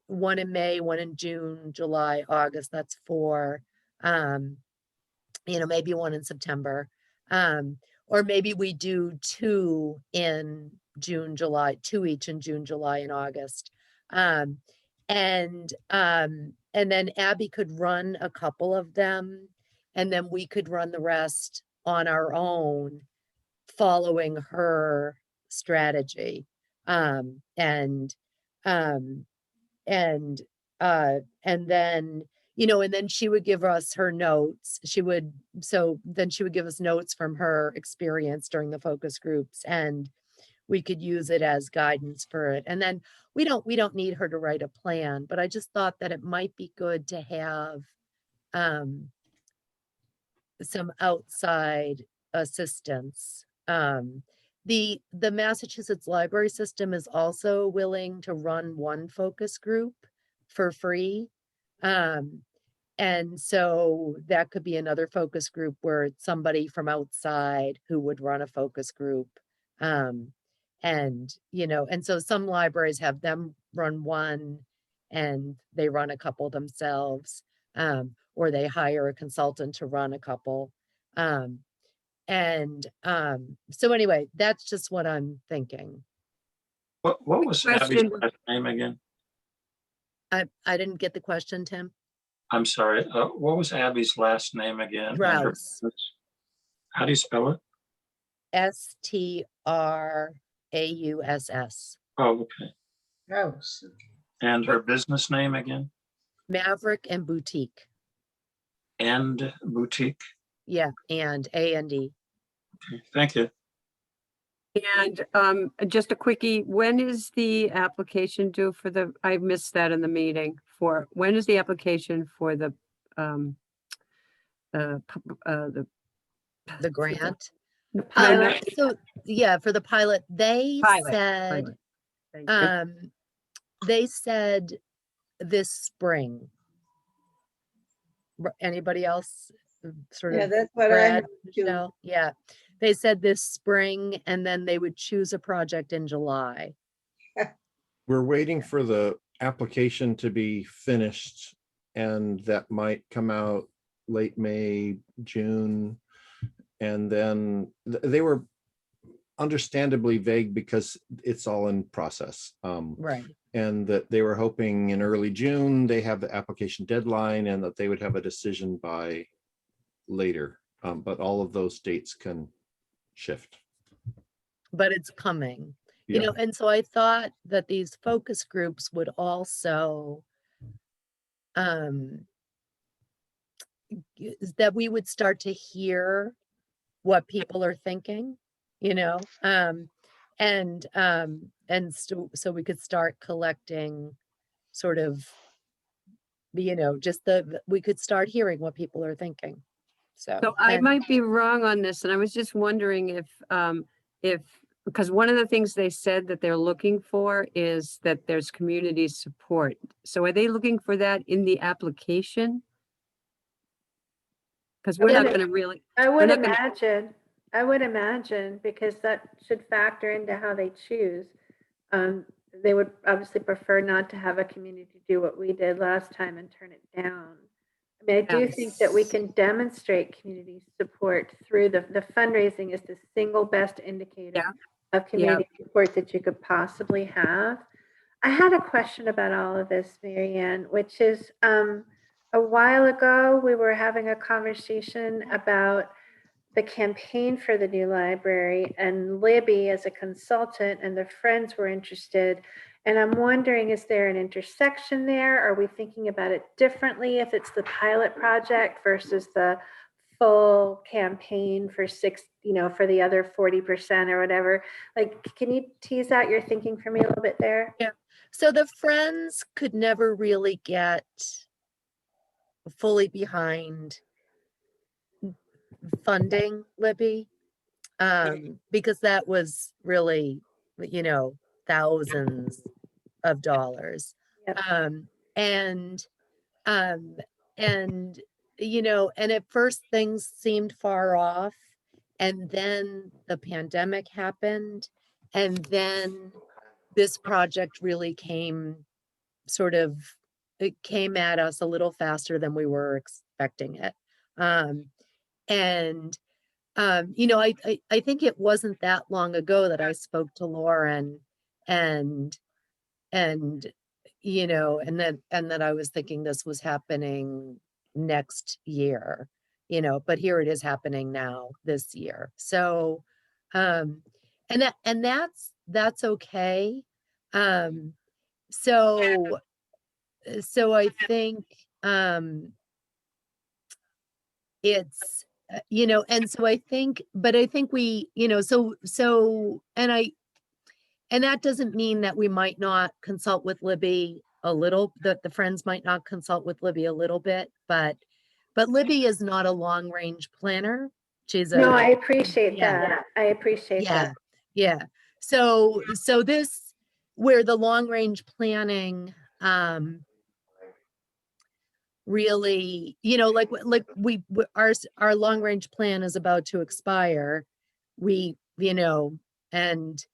one in May, one in June, July, August. That's 4. Maybe one in September. Or maybe we do 2 in June, July, 2 each in June, July, and August. And then Abby could run a couple of them, and then we could run the rest on our own, following her strategy. And then, and then she would give us her notes. Then she would give us notes from her experience during the focus groups, and we could use it as guidance for it. And then we don't need her to write a plan, but I just thought that it might be good to have some outside assistance. The Massachusetts library system is also willing to run one focus group for free. And so that could be another focus group where it's somebody from outside who would run a focus group. And so some libraries have them run one and they run a couple themselves, or they hire a consultant to run a couple. So anyway, that's just what I'm thinking. What was Abby's Question. last name again? I didn't get the question, Tim. I'm sorry. What was Abby's last name again? And her Strauss. business? How do you spell it? Strauss. Oh, okay. Gross. And her business name again? Maverick and Boutique. And Boutique? Yeah, and A&E. Okay, thank you. And just a quickie, when is the application due for the, I missed that in the meeting, for, when is the application for the the The grant. the pilot? So yeah, for the pilot, they Pilot, said, pilot. Thank you. they said this spring. Anybody else sort Yeah, of? that's what I Brad, heard too. Michelle? Yeah, they said this spring and then they would choose a project in July. We're waiting for the application to be finished, and that might come out late May, June. And then they were understandably vague because it's all in process. Right. And that they were hoping in early June, they have the application deadline and that they would have a decision by later. But all of those dates can shift. But it's coming, Yeah. you know, and so I thought that these focus groups would also that we would start to hear what people are thinking, you know, and so we could start collecting sort of, you know, just we could start hearing what people are thinking. So I and- might be wrong on this, and I was just wondering if, because one of the things they said that they're looking for is that there's community support. So are they looking for that in the application? Because we're Yeah, not gonna really, I would not gonna- imagine, because that should factor into how they choose. They would obviously prefer not to have a community do what we did last time and turn it down. I mean, I do think that we can demonstrate community support through the fundraising is the single best indicator Yeah. of community support that you could possibly have. I had a question about all of this, Marianne, which is a while ago, we were having a conversation about the campaign for the new library and Libby as a consultant and the friends were interested. And I'm wondering, is there an intersection there? Are we thinking about it differently if it's the pilot project versus the full campaign for for the other 40% or whatever? Like, can you tease out your thinking for me a little bit there? Yeah. So the friends could never really get fully behind funding Libby, because that was really, you know, thousands of dollars. Yep. And you know, and at first things seemed far off, and then the pandemic happened, and then this project really it came at us a little faster than we were expecting it. You know, I think it wasn't that long ago that I spoke to Lauren and you know, and that I was thinking this was happening next year, you know, but here it is happening now this year. So, and that's okay. So I think, it's, you know, and so I think, but I think we, you know, and that doesn't mean that we might not consult with Libby a little, that the friends might not consult with Libby a little bit, but Libby is not a long range planner. She's No, I appreciate yeah. that. I appreciate Yeah, that. yeah. So this, where the long range planning, really, you know, like our long range plan is about to expire. We, you know, and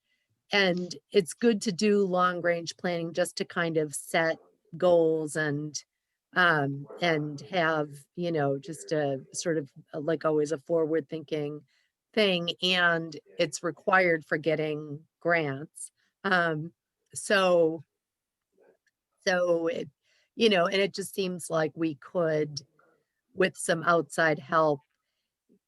it's good to do long range planning just to kind of set goals and have, you know, just a sort of like always a forward thinking thing, and it's required for getting grants. So it, you know, and it just seems like we could, with some outside help,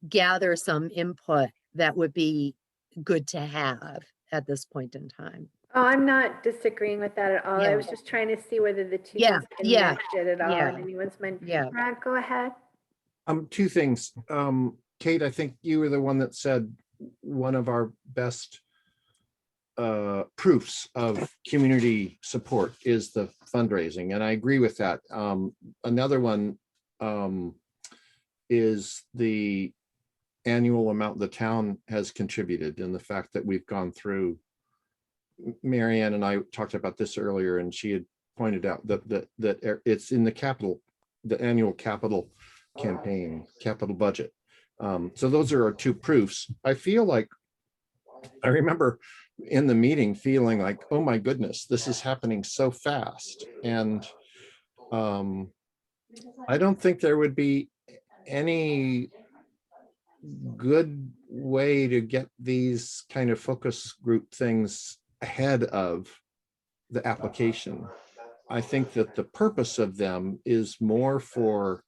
gather some input that would be good to have at this point in time. Oh, I'm not disagreeing with that at all. I Yeah. was just trying to see whether the two Yeah, things yeah, connected at all yeah, in anyone's mind. yeah. Rod, go ahead. Two things. Kate, I think you were the one that said one of our best proofs of community support is the fundraising, and I agree with that. Another one is the annual amount the town has contributed, and the fact that we've gone through. Marianne and I talked about this earlier, and she had pointed out that it's in the annual capital campaign, capital budget. So those are our two proofs. I feel like I remember in the meeting feeling like, oh my goodness, this is happening so fast. And I don't think there would be any good way to get these kind of focus group things ahead of the application. I think that the purpose of them is more for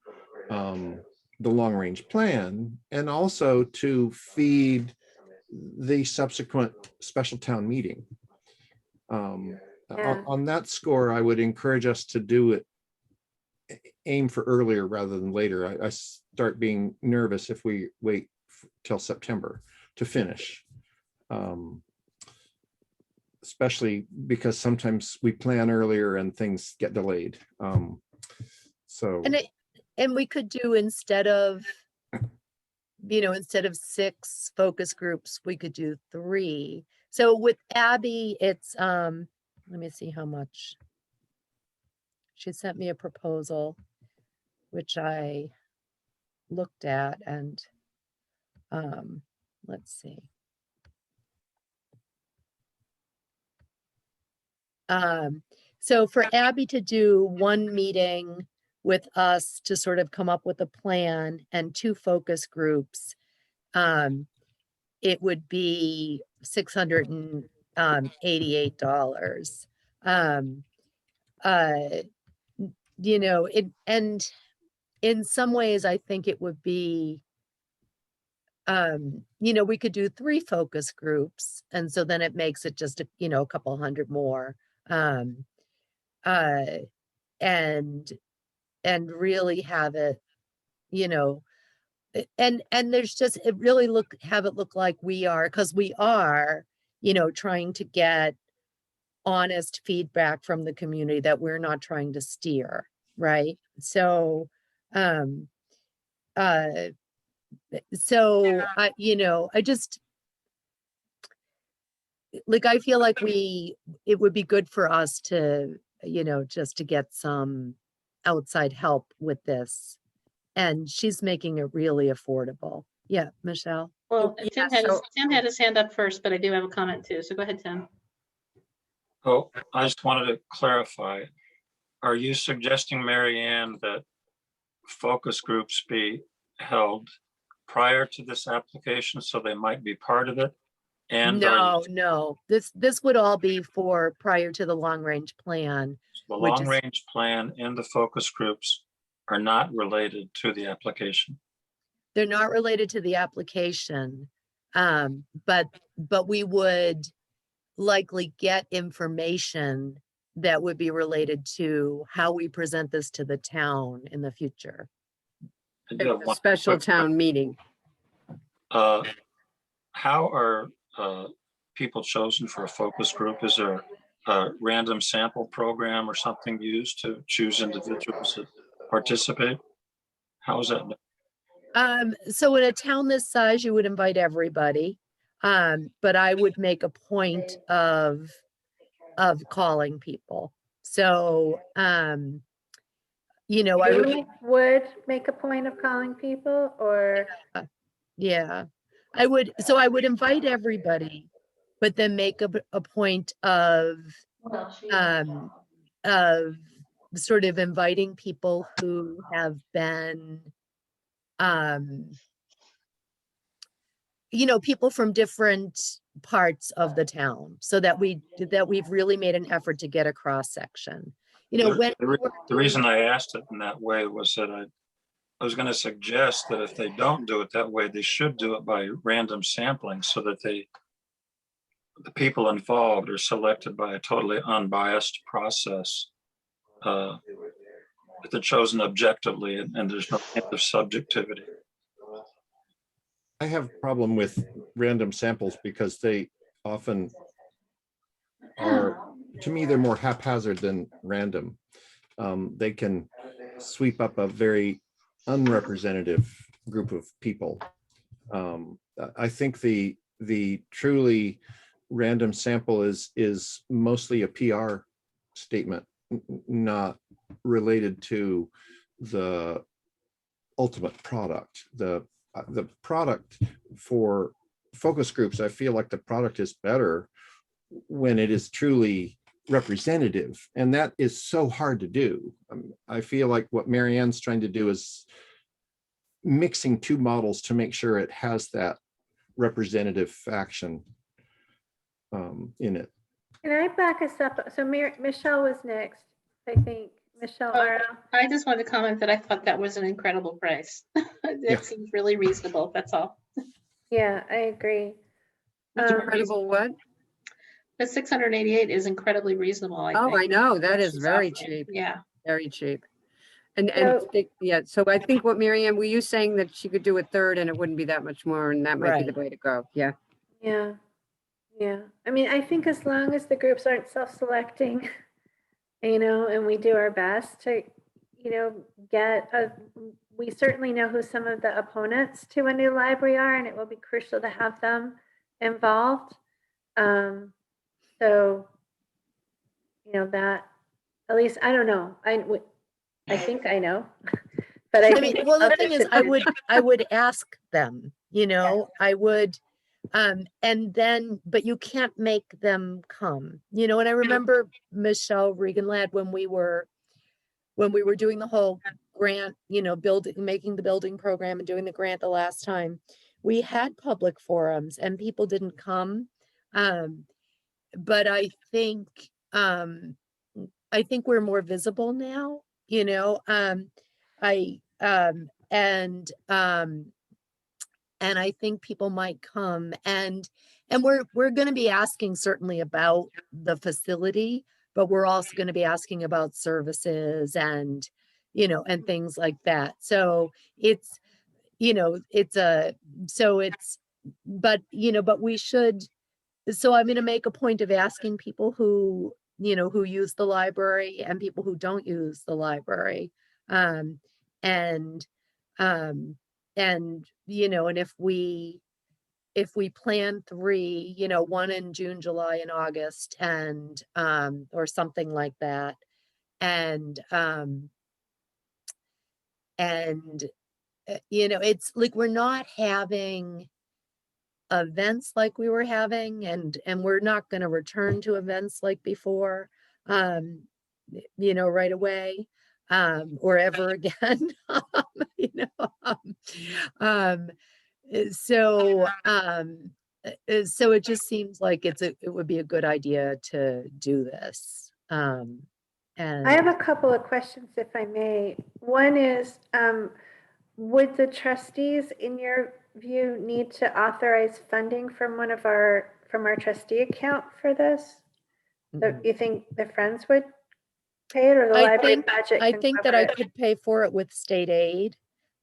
the long range plan, and also to feed the subsequent special town meeting. Yeah. On that score, I would encourage us to do it, aim for earlier rather than later. I start being nervous if we wait till September to finish. Especially because sometimes we plan earlier and things get delayed. So. And we could do instead of 6 focus groups, we could do 3. So with Abby, it's, let me see how much. She sent me a proposal, which I looked at, and let's see. So for Abby to do 1 meeting with us to sort of come up with a plan and 2 focus groups, it would be $688. And in some ways, I think it would be, we could do 3 focus groups, and so then it makes it just a couple hundred more. And really have it, and there's just have it look like we are, because we are, trying to get honest feedback from the community, that we're not trying to steer, right? So I just I feel like it would be good for us to, just to get some outside help with this. And she's making it really affordable. Yeah, Michelle? Well, Yeah, Tim had his hand up first, but I do have a comment too. So go ahead, Tim. Oh, I just wanted to clarify. Are you suggesting, Mary Ann, that focus groups be held prior to this application so they might be part of it? And No. This would all be for prior to the long range plan. the which long is- range plan and the focus groups are not related to the application? They're not related to the application, but we would likely get information that would be related to how we present this to the town in the future. I do have one Special quick- town meeting. How are people chosen for a focus group? Is there a random sample program or something used to choose individuals that participate? How is that done? So in a town this size, you would invite everybody. But I would make a point of calling people. So, I would, You would make a point of calling people, or yeah, I would invite everybody, but then make a point of sort of inviting people who have been, people from different parts of the town, so that we've really made an effort to get a cross section. The reason I asked it in that way was that I was going to suggest that if they don't do it that way, they should do it by random sampling, so that they the people involved are selected by a totally unbiased process. But they're chosen objectively, and there's no kind of subjectivity. I have a problem with random samples because they often are, to me, they're more haphazard than random. They can sweep up a very unrepresentative group of people. I think the truly random sample is mostly a PR statement, not related to the ultimate product. The product for focus groups, I feel like the product is better when it is truly representative, and that is so hard to do. I feel like what Marianne's trying to do is mixing two models to make sure it has that representative faction in it. Can I back us up? So Michelle was next, I think. Michelle Oh, Aro. I just wanted to comment that I thought that was an incredible price. Yeah. It seems really reasonable, that's all. Yeah, I agree. Much more Incredible what? The 688 is incredibly reasonable, I Oh, think. I know, that what is she's very offering. cheap, Yeah. very cheap. And So- yeah, so I think what Marianne, were you saying that she could do a third and it wouldn't be that much more, and that might be the Right. way to go, yeah. Yeah, yeah. I mean, I think as long as the groups aren't self-selecting, and we do our best to, we certainly know who some of the opponents to a new library are, and it will be crucial to have them involved. So, that, at least, I don't know. I think I know, but I I think mean, well, the others thing is, should too. I would ask them, I would, and then, but you can't make them come, and I remember Michelle Regan-Ladd when we were doing the whole grant, making the building program and doing the grant the last time, we had public forums and people didn't come. But I think we're more visible now, and I think people might come, and we're going to be asking certainly about the facility, but we're also going to be asking about services and and things like that. So it's but we should. So I'm going to make a point of asking people who use the library and people who don't use the library, and and if we plan 3, one in June, July, and August, and or something like that, and it's like we're not having events like we were having, and we're not going to return to events like before, right away, or ever again. So it just seems like it would be a good idea to do this. And I have a couple of questions, if I may. One is, would the trustees, in your view, need to authorize funding from our trustee account for this? You think the Friends would pay it, or the library budget? I can think that cover I it? could pay for it with state aid,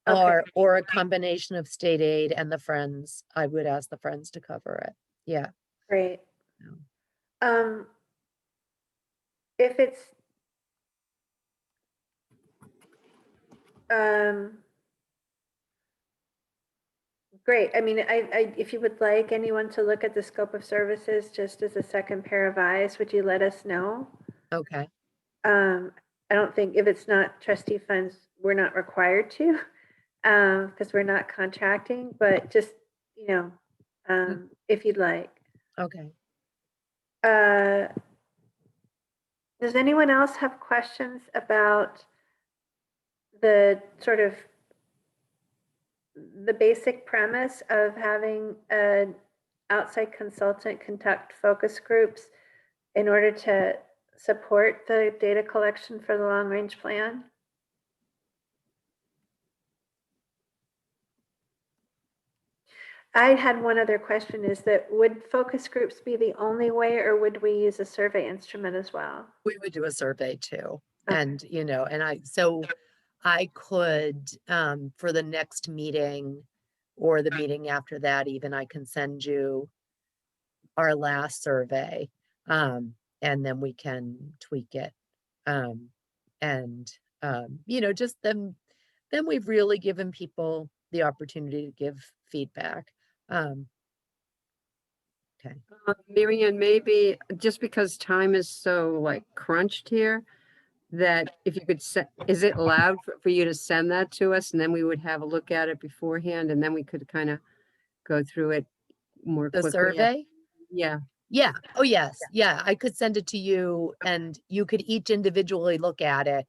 Okay. or a combination of state aid and the Friends. I would ask the Friends to cover it. Yeah. Great. If it's great. I mean, if you would like anyone to look at the scope of services just as a second pair of eyes, would you let us know? Okay. I don't think, if it's not trustee funds, we're not required to, because we're not contracting, but just, if you'd like. Okay. Does anyone else have questions about the sort of the basic premise of having an outside consultant conduct focus groups in order to support the data collection for the long range plan? I had one other question, is that would focus groups be the only way, or would we use a survey instrument as well? We would do a survey too. Okay. And, so I could, for the next meeting or the meeting after that, even I can send you our last survey. And then we can tweak it. Just then we've really given people the opportunity to give feedback. Okay. Mary Ann, maybe just because time is so like crunched here, that if you could set, is it allowed for you to send that to us and then we would have a look at it beforehand and then we could kind of go through it more The quickly? survey? Yeah. Yeah. Oh, yes. Yeah. I could send it to you and you could each individually look at it,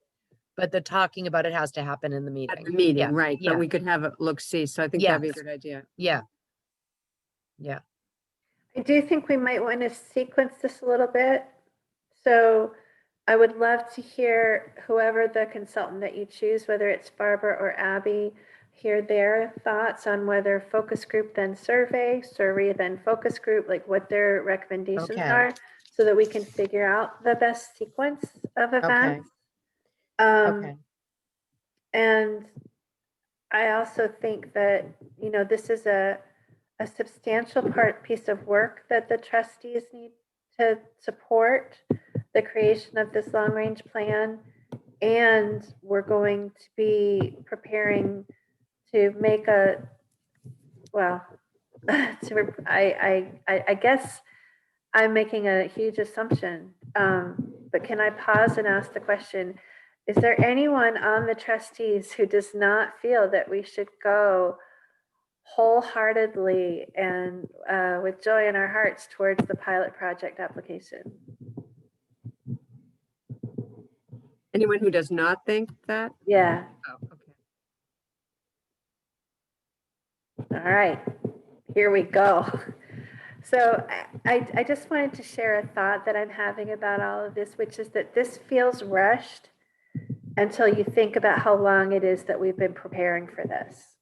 but the talking about it has to happen in the At meeting. the meeting, Yeah, right, yeah. but we could have a look-see, so I think that'd be a Yes. good idea. Yeah. Yeah. I do think we might want to sequence this a little bit. So I would love to hear whoever the consultant that you choose, whether it's Barbara or Abby, hear their thoughts on whether focus group then survey then focus group, like what their recommendations Okay. are, so that we can figure out the best sequence of events. Okay. And I also think that, this is a substantial piece of work that the trustees need to support the creation of this long range plan. And we're going to be preparing to make I guess I'm making a huge assumption, but can I pause and ask the question, is there anyone on the trustees who does not feel that we should go wholeheartedly and with joy in our hearts towards the pilot project application? Anyone who does not think that? Yeah, Oh, okay. all right, here we go. So I just wanted to share a thought that I'm having about all of this, which is that this feels rushed until you think about how long it is that we've been preparing for this.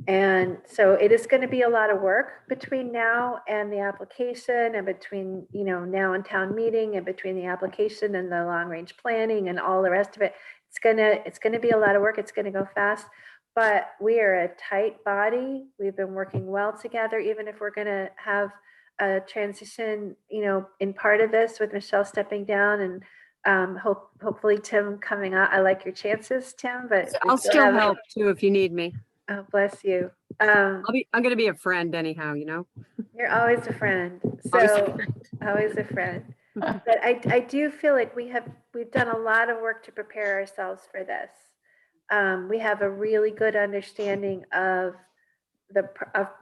And so it is going to be a lot of work between now and the application, and between, now and town meeting, and between the application and the long range planning and all the rest of it. It's going to be a lot of work. It's going to go fast, but we are a tight body. We've been working well together, even if we're going to have a transition, in part of this with Michelle stepping down and hopefully Tim coming out. I like your chances, Tim, but I'll still help too if you need me. Oh, bless you. I'm gonna be a friend anyhow, You're always a friend. Always a So always a friend. But I do feel like we've done a lot of work to prepare ourselves for this. We have a really good understanding of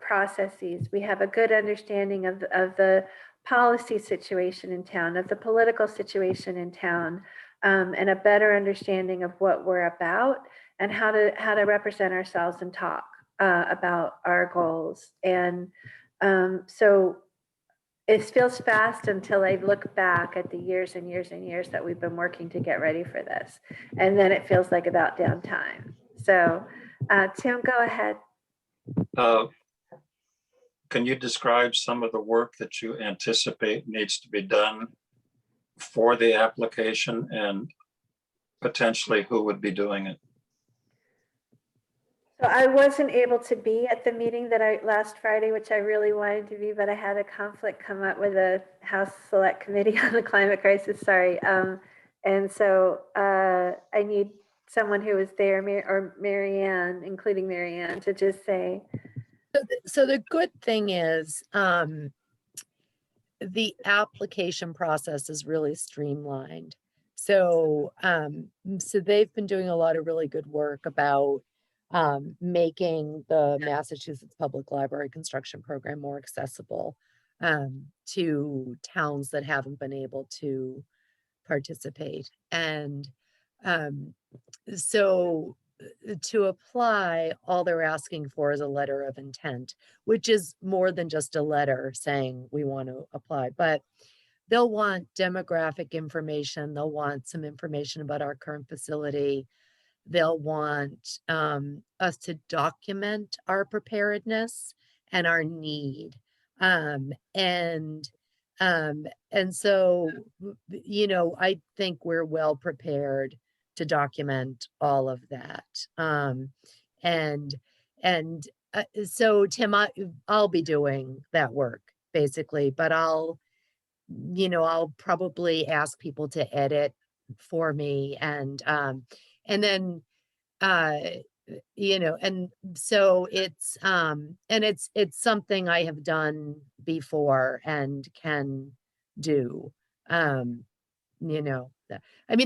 processes. We have a good understanding of the policy situation in town, of the political situation in town, and a better understanding of what we're about and how to represent ourselves and talk about our goals. And so it feels fast until I look back at the years and years and years that we've been working to get ready for this. And then it feels like about damn time. So Tim, go ahead. Can you describe some of the work that you anticipate needs to be done for the application, and potentially who would be doing it? So I wasn't able to be at the meeting last Friday, which I really wanted to be, but I had a conflict come up with a House Select Committee on the climate crisis. Sorry. And so I need someone who was there, or Mary Ann, including Mary Ann, to just say. So the good thing is the application process is really streamlined. So they've been doing a lot of really good work about making the Massachusetts Public Library construction program more accessible to towns that haven't been able to participate. And so to apply, all they're asking for is a letter of intent, which is more than just a letter saying we want to apply, but they'll want demographic information. They'll want some information about our current facility. They'll want us to document our preparedness and our need. And so, you know, I think we're well prepared to document all of that. And so Tim, I'll be doing that work basically, but I'll probably ask people to edit for me, and then and so it's something I have done before and can do. I mean,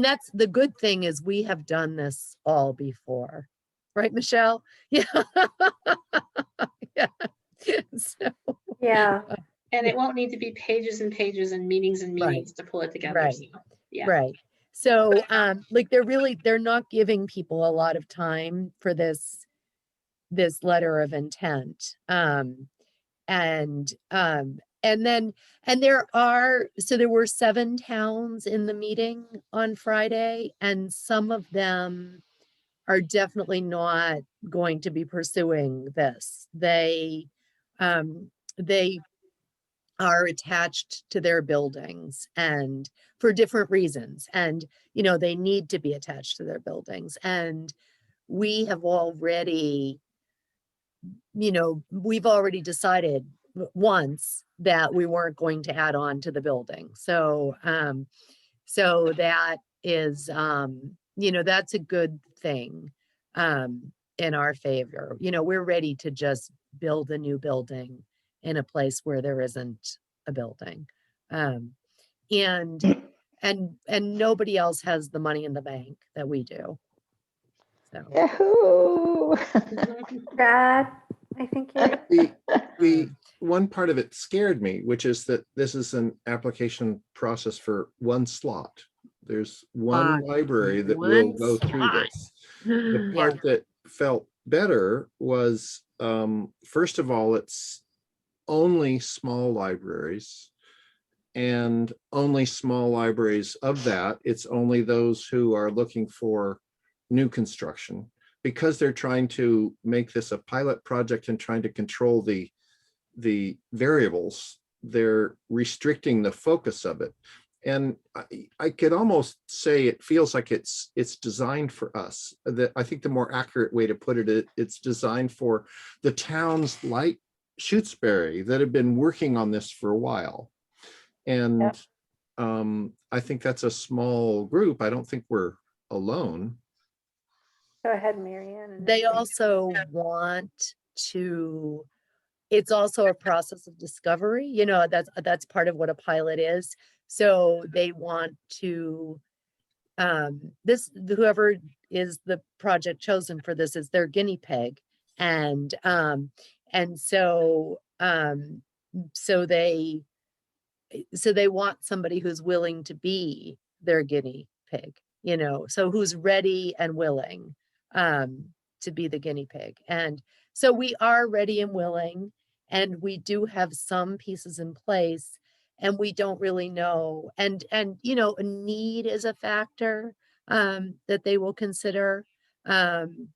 that's the good thing, is we have done this all before, right, Michelle? Yeah. Yeah. So, Yeah. And it won't need to be pages and pages and meetings to pull it together. Right. So, yeah. right. So, like they're not giving people a lot of time for this letter of intent. And there were 7 towns in the meeting on Friday, and some of them are definitely not going to be pursuing this. They are attached to their buildings, and for different reasons, and they need to be attached to their buildings. And we have already, we've already decided once that we weren't going to add on to the building. So that is, that's a good thing in our favor. We're ready to just build a new building in a place where there isn't a building. And nobody else has the money in the bank that we do. So Yahoo! Brad, I think you're. The one part of it scared me, which is that this is an application process for one slot. There's one library that will go through this. The yeah, part that felt better was, first of all, it's only small libraries, and only small libraries of that, it's only those who are looking for new construction, because they're trying to make this a pilot project and trying to control the variables. They're restricting the focus of it. And I could almost say it feels like it's designed for us. I think the more accurate way to put it, it's designed for the towns like Shutesbury that have been working on this for a while. And I think that's a small group. I don't think we're alone. Go ahead, Marianne. and they then- also want to, it's also a process of discovery. That's part of what a pilot is. So they want to, whoever is the project chosen for this is their guinea pig. And so they want somebody who's willing to be their guinea pig, so who's ready and willing to be the guinea pig. And so we are ready and willing, and we do have some pieces in place, and we don't really know. And a need is a factor that they will consider. And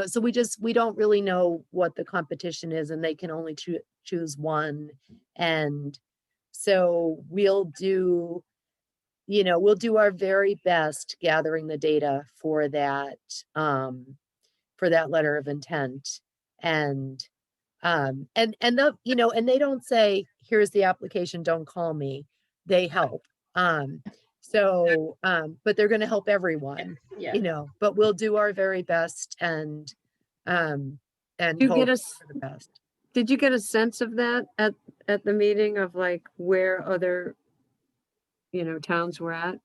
so we don't really know what the competition is, and they can only choose one. And so we'll do our very best gathering the data for that letter of intent. And they don't say, here's the application, don't call me. They help. But they're going to help everyone, Yeah. but we'll do our very best, and You hope get us. for the best. Did you get a sense of that at the meeting, of like where other, towns were at?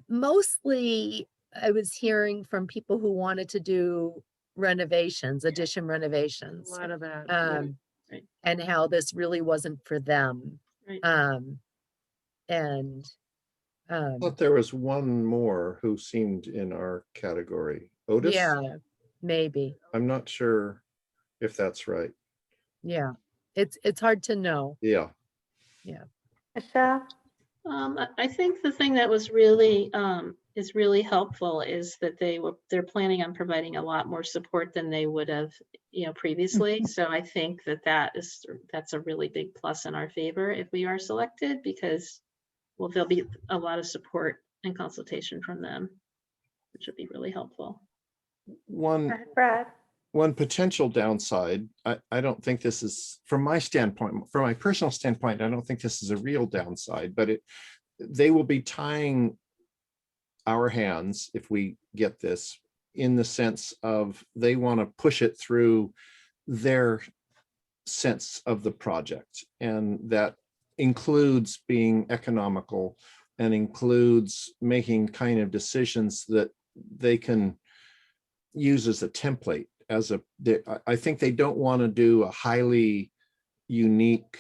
Mostly I was hearing from people who wanted to do addition A renovations, lot of that. yeah. Right. and how this really wasn't for them. Right. And I thought there was one more who seemed in our category. Otis? yeah, maybe. I'm not sure if that's right. Yeah. It's hard to know. Yeah. Michelle? I think the thing that was really is really helpful is that they're planning on providing a lot more support than they would have, previously. So I think that's a really big plus in our favor if we are selected, because, well, there'll be a lot of support and consultation from them, which would be really helpful. Brad. One potential downside, I don't think this is, from my standpoint, from my personal standpoint, I don't think this is a real downside, but they will be tying our hands if we get this, in the sense of they want to push it through their sense of the project. And that includes being economical and includes making kind of decisions that they can use as a template. I think they don't want to do a highly unique,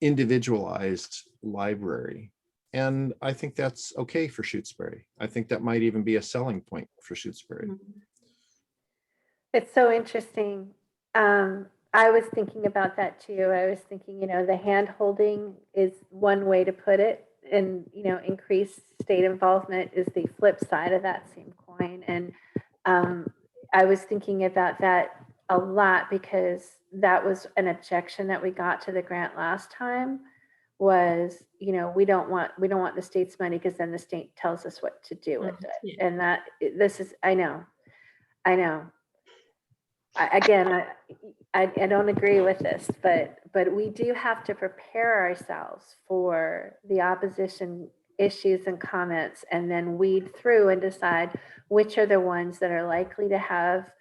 individualized library. And I think that's okay for Shutesbury. I think that might even be a selling point for Shutesbury. It's so interesting. I was thinking about that too. I was thinking, the hand holding is one way to put it, and, increased state involvement is the flip side of that same coin. And I was thinking about that a lot because that was an objection that we got to the grant last time was, we don't want the state's money because then the state tells us what to do with it. Yeah. And that this is, I know. I don't agree with this, but we do have to prepare ourselves for the opposition issues and comments, and then weed through and decide which are the ones that are likely to have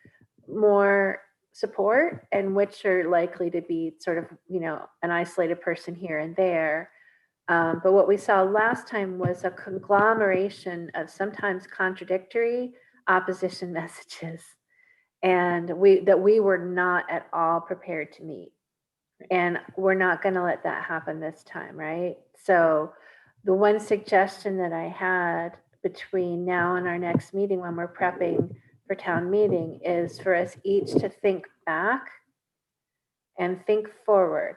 more support and which are likely to be sort of, an isolated person here and there. But what we saw last time was a conglomeration of sometimes contradictory opposition messages, and we were not at all prepared to meet. And we're not going to let that happen this time, right? So the one suggestion that I had between now and our next meeting when we're prepping for town meeting is for us each to think back and think forward.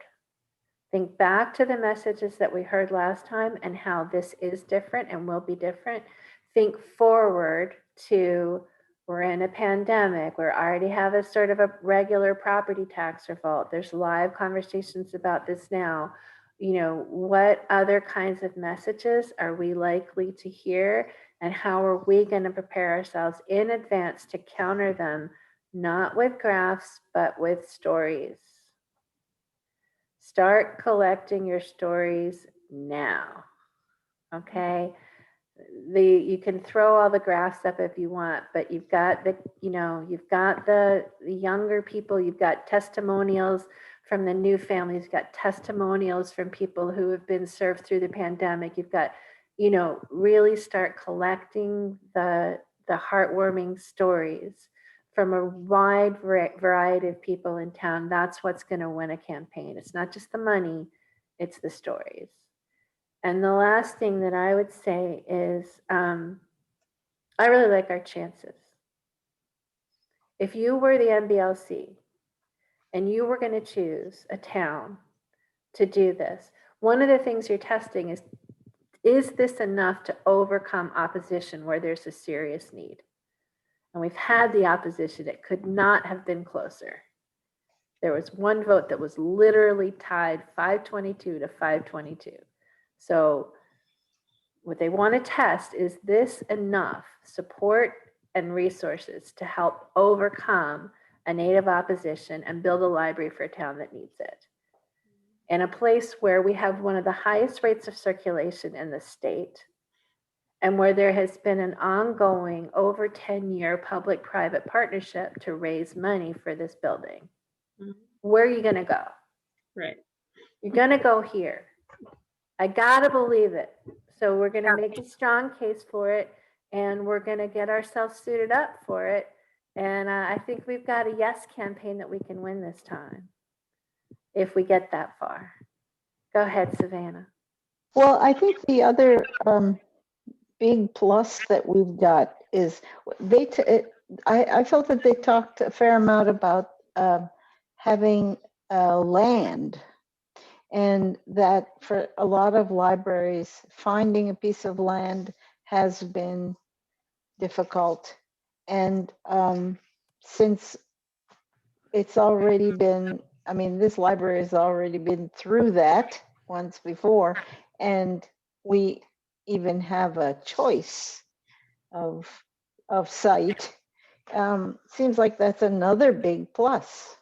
Think back to the messages that we heard last time and how this is different and will be different. Think forward to, we're in a pandemic. We already have a sort of a regular property tax revolt. There's live conversations about this now. What other kinds of messages are we likely to hear, and how are we going to prepare ourselves in advance to counter them, not with graphs, but with stories? Start collecting your stories now. Okay. You can throw all the graphs up if you want, but you've got the younger people, you've got testimonials from the new families, you've got testimonials from people who have been served through the pandemic. You've got, really start collecting the heartwarming stories from a wide variety of people in town. That's what's going to win a campaign. It's not just the money, it's the stories. And the last thing that I would say is, I really like our chances. If you were the MBLC and you were going to choose a town to do this, one of the things you're testing is this enough to overcome opposition where there's a serious need? And we've had the opposition. It could not have been closer. There was one vote that was literally tied 522 to 522. So what they want to test is this enough support and resources to help overcome a native opposition and build a library for a town that needs it. In a place where we have one of the highest rates of circulation in the state, and where there has been an ongoing over 10-year public-private partnership to raise money for this building. Where are you going to go? Right. You're going to go here. I got to believe it. So we're going to make a strong case for it, and we're going to get ourselves suited up for it. And I think we've got a yes campaign that we can win this time, if we get that far. Go ahead, Savannah. Well, I think the other big plus that we've got is I felt that they talked a fair amount about having land, and that for a lot of libraries, finding a piece of land has been difficult. And since it's already been, I mean, this library has already been through that once before, and we even have a choice of site. Seems like that's another big plus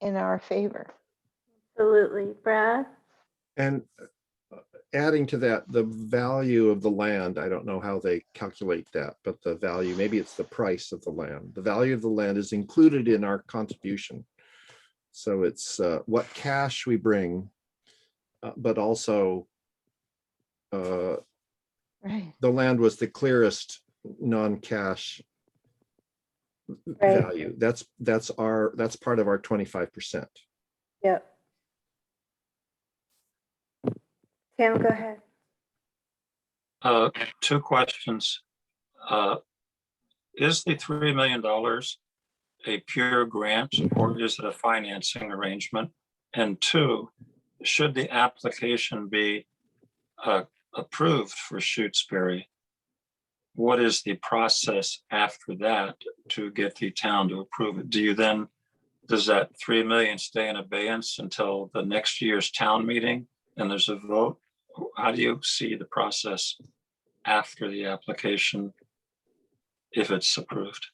in our favor. Absolutely. Brad? And adding to that, the value of the land, I don't know how they calculate that, but the value, maybe it's the price of the land. The value of the land is included in our contribution. So it's what cash we bring, but also Right. the land was the clearest non-cash Right. value. That's part of our 25%. Yep. Tim, go ahead. Two questions. Is the $3 million a pure grant or is it a financing arrangement? And two, should the application be approved for Shutesbury, what is the process after that to get the town to approve it? Does that 3 million stay in abeyance until the next year's town meeting and there's a vote? How do you see the process after the application if it's approved?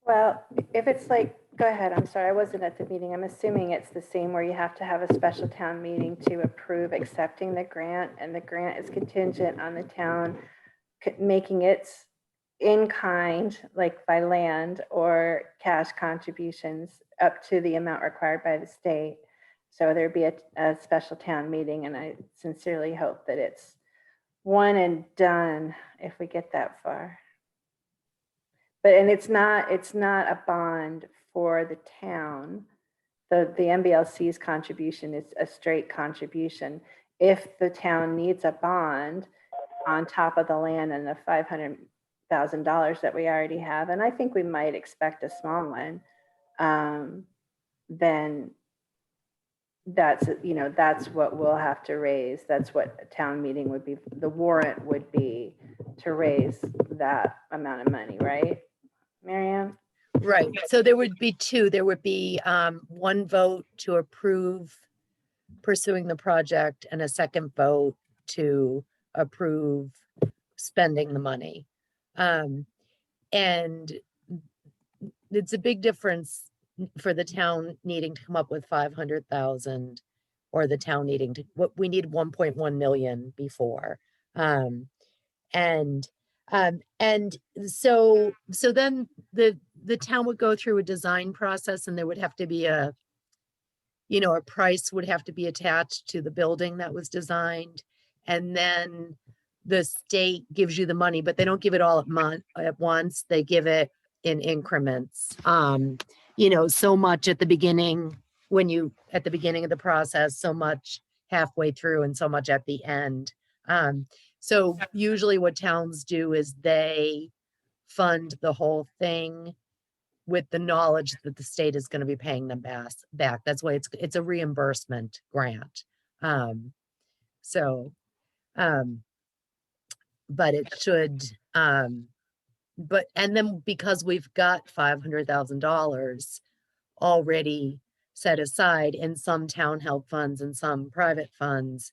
Well, if it's like, go ahead, I'm sorry, I wasn't at the meeting. I'm assuming it's the same where you have to have a special town meeting to approve accepting the grant, and the grant is contingent on the town making its in kind, like by land or cash contributions up to the amount required by the state. So there'd be a special town meeting, and I sincerely hope that it's one and done if we get that far. But, and it's not a bond for the town. The MBLC's contribution is a straight contribution. If the town needs a bond on top of the land and the $500,000 that we already have, and I think we might expect a small one, then that's, that's what we'll have to raise. That's what a town meeting would be. The warrant would be to raise that amount of money, right? Miriam? Right. So there would be two. There would be one vote to approve pursuing the project and a second vote to approve spending the money. And it's a big difference for the town needing to come up with 500,000 or the town needing to, what we need 1.1 million before. And so then the town would go through a design process, and there would have to be a price would have to be attached to the building that was designed. And then the state gives you the money, but they don't give it all at once. They give it in increments. So much at the beginning, at the beginning of the process, so much halfway through, and so much at the end. So usually what towns do is they fund the whole thing with the knowledge that the state is going to be paying them back. That's why it's a reimbursement grant. But it should, and then because we've got $500,000 already set aside in some town help funds and some private funds,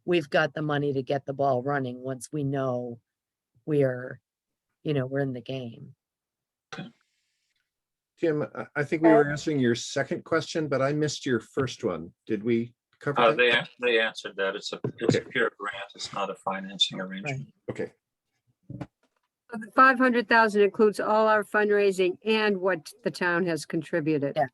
we've got the money to get the ball running once we know we're in the game. Tim, I think we were answering your second question, but I missed your first one. Did we cover that? They answered that. It's a pure grant. It's not a financing arrangement. Okay. So the 500,000 includes all our fundraising and what the town has contributed. Yeah.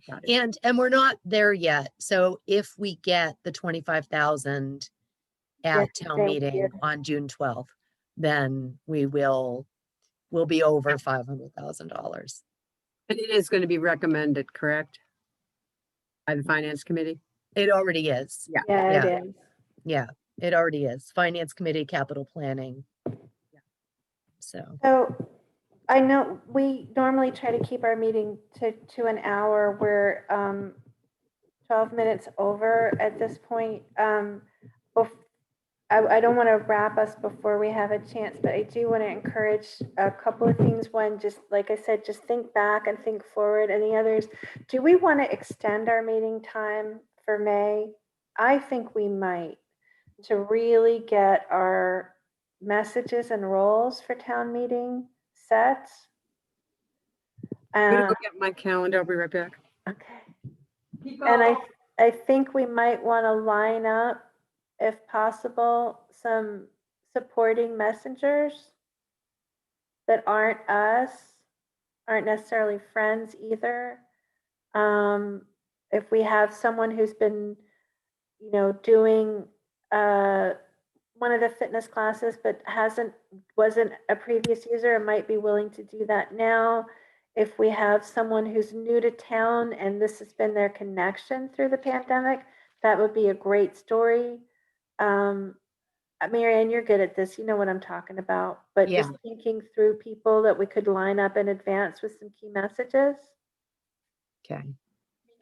Got it. And we're not there yet. So if we get the 25,000 at Yes, town thank meeting you. on June 12th, then we'll be over $500,000. And it is going to be recommended, correct? By the finance committee? It already is. Yeah. Yeah, Yeah. it is. Yeah, it already is. Finance committee, capital planning. So, So I know we normally try to keep our meeting to an hour. We're 12 minutes over at this point. I don't want to wrap us before we have a chance, but I do want to encourage a couple of things. One, just like I said, just think back and think forward. And the others, do we want to extend our meeting time for May? I think we might, to really get our messages and roles for town meeting set. I'm gonna go get my calendar. I'll be right back. Okay. And I think we might want to line up, if possible, some supporting messengers that aren't us, aren't necessarily friends either. If we have someone who's been, you know, doing one of the fitness classes but wasn't a previous user and might be willing to do that now. If we have someone who's new to town and this has been their connection through the pandemic, that would be a great story. Marianne, you're good at this. You know what I'm talking about. But just thinking through people that we could line up in advance with some key messages. Okay.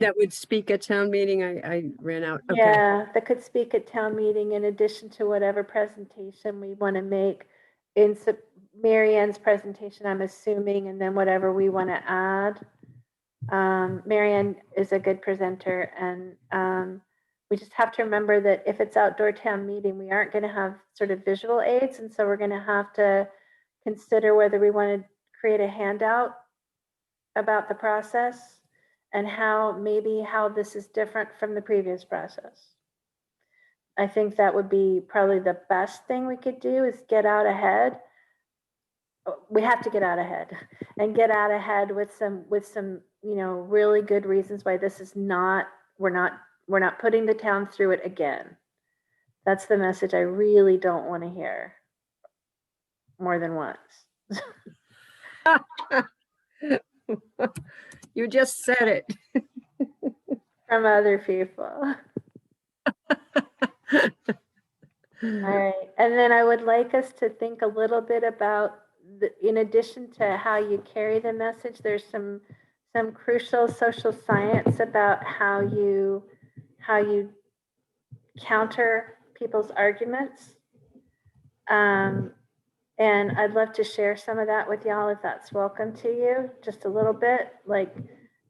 That would speak at town meeting. I ran out. Okay. Yeah, that could speak at town meeting in addition to whatever presentation we want to make in Marianne's presentation, I'm assuming, and then whatever we want to add. Marianne is a good presenter, and we just have to remember that if it's outdoor town meeting, we aren't going to have sort of visual aids, and so we're going to have to consider whether we want to create a handout about the process and how this is different from the previous process. I think that would be probably the best thing we could do, is get out ahead. We have to get out ahead and get out ahead with some, you know, really good reasons why this is not, we're not putting the town through it again. That's the message I really don't want to hear more than once. You just said it. From other people. All right. And then I would like us to think a little bit about, in addition to how you carry the message, there's some crucial social science about how you counter people's arguments. And I'd love to share some of that with y'all if that's welcome to you, just a little bit. Like,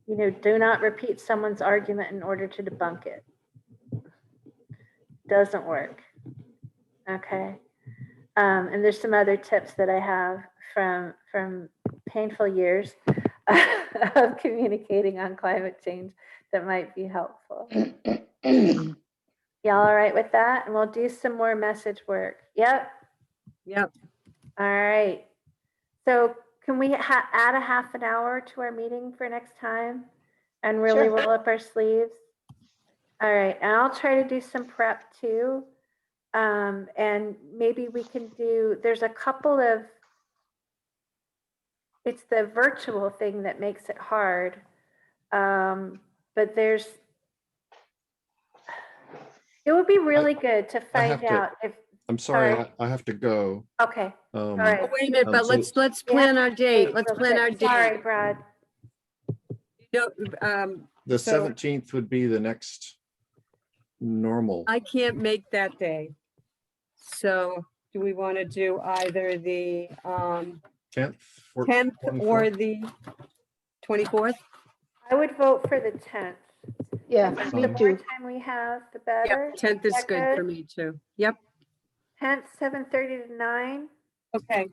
you know, do not repeat someone's argument in order to debunk it. Doesn't work. Okay. And there's some other tips that I have from painful years of communicating on climate change that might be helpful. Y'all all right with that? And we'll do some more message work. Yep. Yep. All right. So can we add a half an hour to our meeting for next time and really roll up our sleeves? All right. And I'll try to do some prep too. And maybe we can do, there's a couple of, it's the virtual thing that makes it hard. But it would be really good to find out if. I'm sorry, I have to go. Okay. All right. Oh, wait a minute, but so- let's plan our date. Let's plan our date. Sorry, Brad. No, The So- 17th would be the next normal. I can't make that day. So do we want to do either the 10th, 10th or 24th? the 24th? I would vote for the 10th. Yeah, The me more too. time we have, the better. Yep, 10th is that good for good? me too. Yep. 10th, 7:30 to 9. Okay.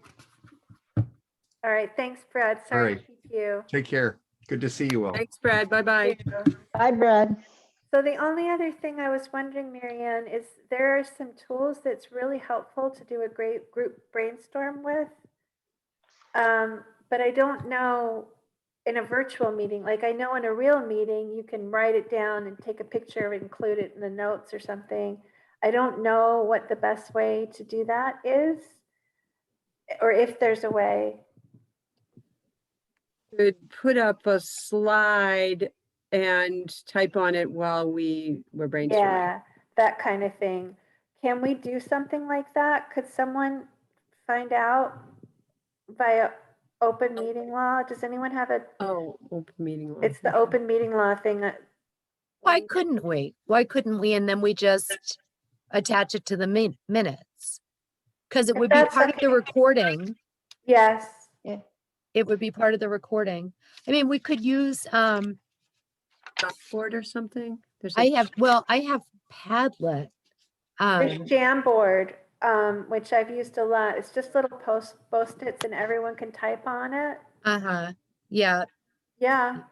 All right. Thanks, Brad. Sorry to right. keep you. Take care. Good to see you all. Thanks, Brad. Bye-bye. Bye, Brad. So the only other thing I was wondering, Marianne, is there are some tools that's really helpful to do a great group brainstorm with. But I don't know in a virtual meeting, like I know in a real meeting, you can write it down and take a picture and include it in the notes or something. I don't know what the best way to do that is, or if there's a way. Could put up a slide and type on it while we were brainstorming. Yeah, that kind of thing. Can we do something like that? Could someone find out via open meeting law? Does anyone have a, Oh, open meeting. law. it's the open meeting law thing that. Why couldn't we? Why couldn't we? And then we just attach it to the minutes. Because it If would be that's part of the okay. recording. Yes. It would be part of the recording. I mean, we could use, Board or something? There's I a- have Padlet. There's Um, Jamboard, which I've used a lot. It's just little post-its and everyone can type on it. yeah, Yeah.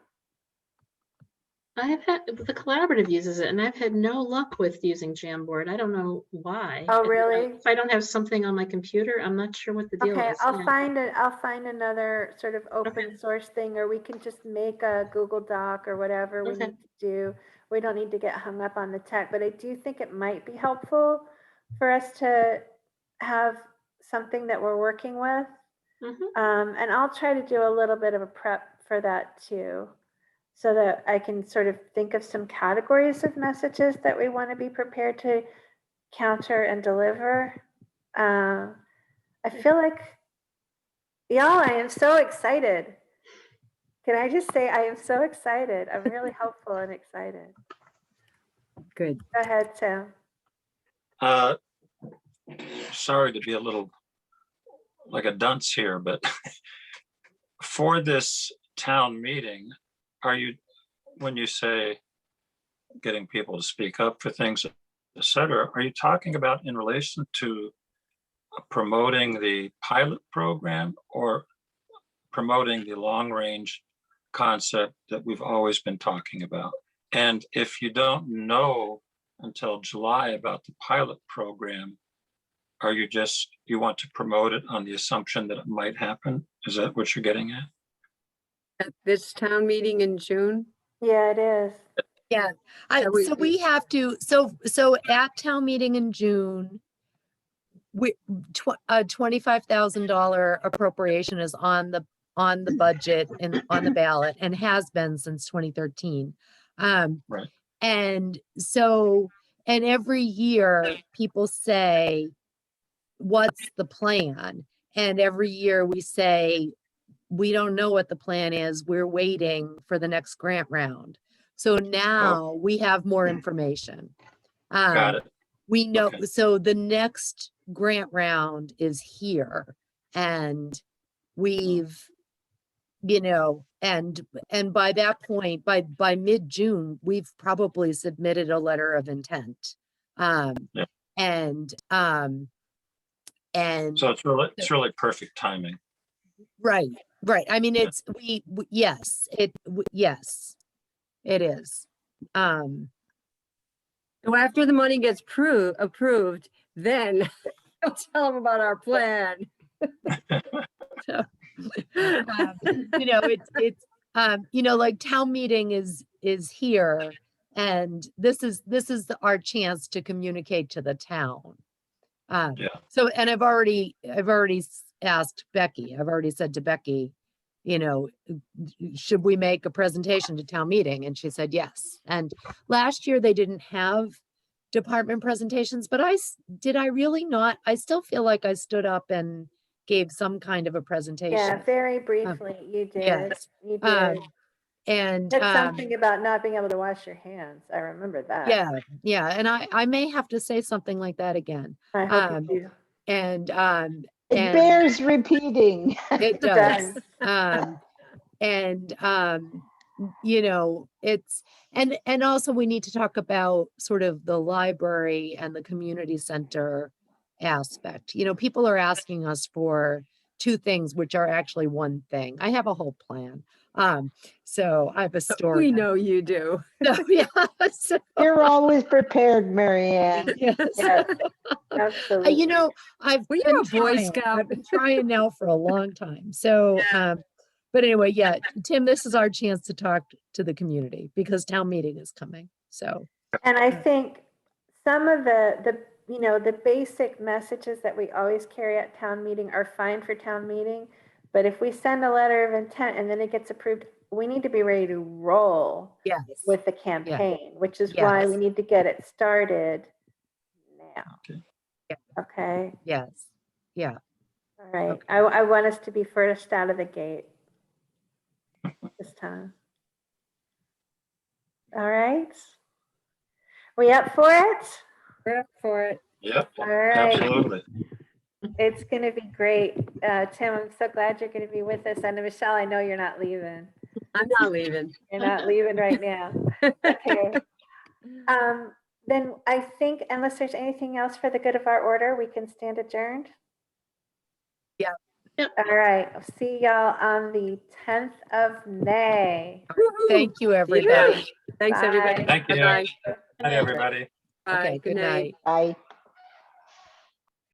I've had, the collaborative uses it and I've had no luck with using Jamboard. I don't know why. Oh, really? If I don't have something on my computer, I'm not sure what the deal Okay, is. I'll Yeah. find another sort of open source thing, or we can just make a Google Doc or whatever we Okay. need to do. We don't need to get hung up on the tech, but I do think it might be helpful for us to have something that we're working with. Mhm. And I'll try to do a little bit of a prep for that too, so that I can sort of think of some categories of messages that we want to be prepared to counter and deliver. I feel like, y'all, I am so excited. Can I just say I am so excited? I'm really hopeful and excited. Good. Go ahead, Tim. Sorry to be a little like a dunce here, but for this town meeting, are you, when you say getting people to speak up for things, et cetera, are you talking about in relation to promoting the pilot program or promoting the long range concept that we've always been talking about? And if you don't know until July about the pilot program, are you just, you want to promote it on the assumption that it might happen? Is that what you're getting at? At this town meeting in June? Yeah, it is. yeah. Yeah, we- So we have to, so at town meeting in June, a $25,000 appropriation is on the budget and on the ballot and has been since 2013. Right. And so, and every year people say, what's the plan? And every year we say, we don't know what the plan is. We're waiting for the next grant round. So now we have more information. Got it. We know, Okay. so the next grant round is here and we've, and by that point, by mid-June, we've probably submitted a letter of intent. Yeah. And So it's really perfect timing. right. I mean, Yeah. it's, yes, yes, it is. So after the money gets approved, then I'll tell them about our plan. It's like town meeting is here, and this is our chance to communicate to the town. Yeah. So, and I've already asked Becky, I've already said to Becky, should we make a presentation to town meeting? And she said yes. And last year they didn't have department presentations, but I really not? I still feel like I stood up and gave some kind of a presentation. Yeah, very briefly, you did. yes. You did. And Said something about not being able to wash your hands. I remember that. yeah. And I may have to say something like that again. I hope you do. And It bears repeating. it does. It's, and also we need to talk about sort of the library and the community center aspect. People are asking us for two things, which are actually one thing. I have a whole plan. So I have a story. We know you do. So, yeah. So, You're always prepared, Marianne. yes. Yes, absolutely. I've Were you been a Boy trying. Scout? I've been trying now for a long time. So, but anyway, yeah, Tim, this is our chance to talk to the community because town meeting is coming. So, And I think some of the basic messages that we always carry at town meeting are fine for town meeting. But if we send a letter of intent and then it gets approved, we need to be ready to roll yes. with the campaign, which is why we need to get it started now. Okay. Okay. Yes. Yeah. All right. Okay. I want us to be first out of the gate this time. All right. We up for it? We're up for it. Yep, All right. absolutely. It's going to be great. Tim, I'm so glad you're going to be with us. And Michelle, I know you're not leaving. I'm not leaving. You're not leaving right now. Okay. Then I think unless there's anything else for the good of our order, we can stand adjourned. Yeah. Yep. All right. I'll see y'all on the 10th of May. Thank you, everybody. Thanks, everybody. Bye. Thank you. Bye-bye. Hi, everybody. Bye. Okay, good night. Bye.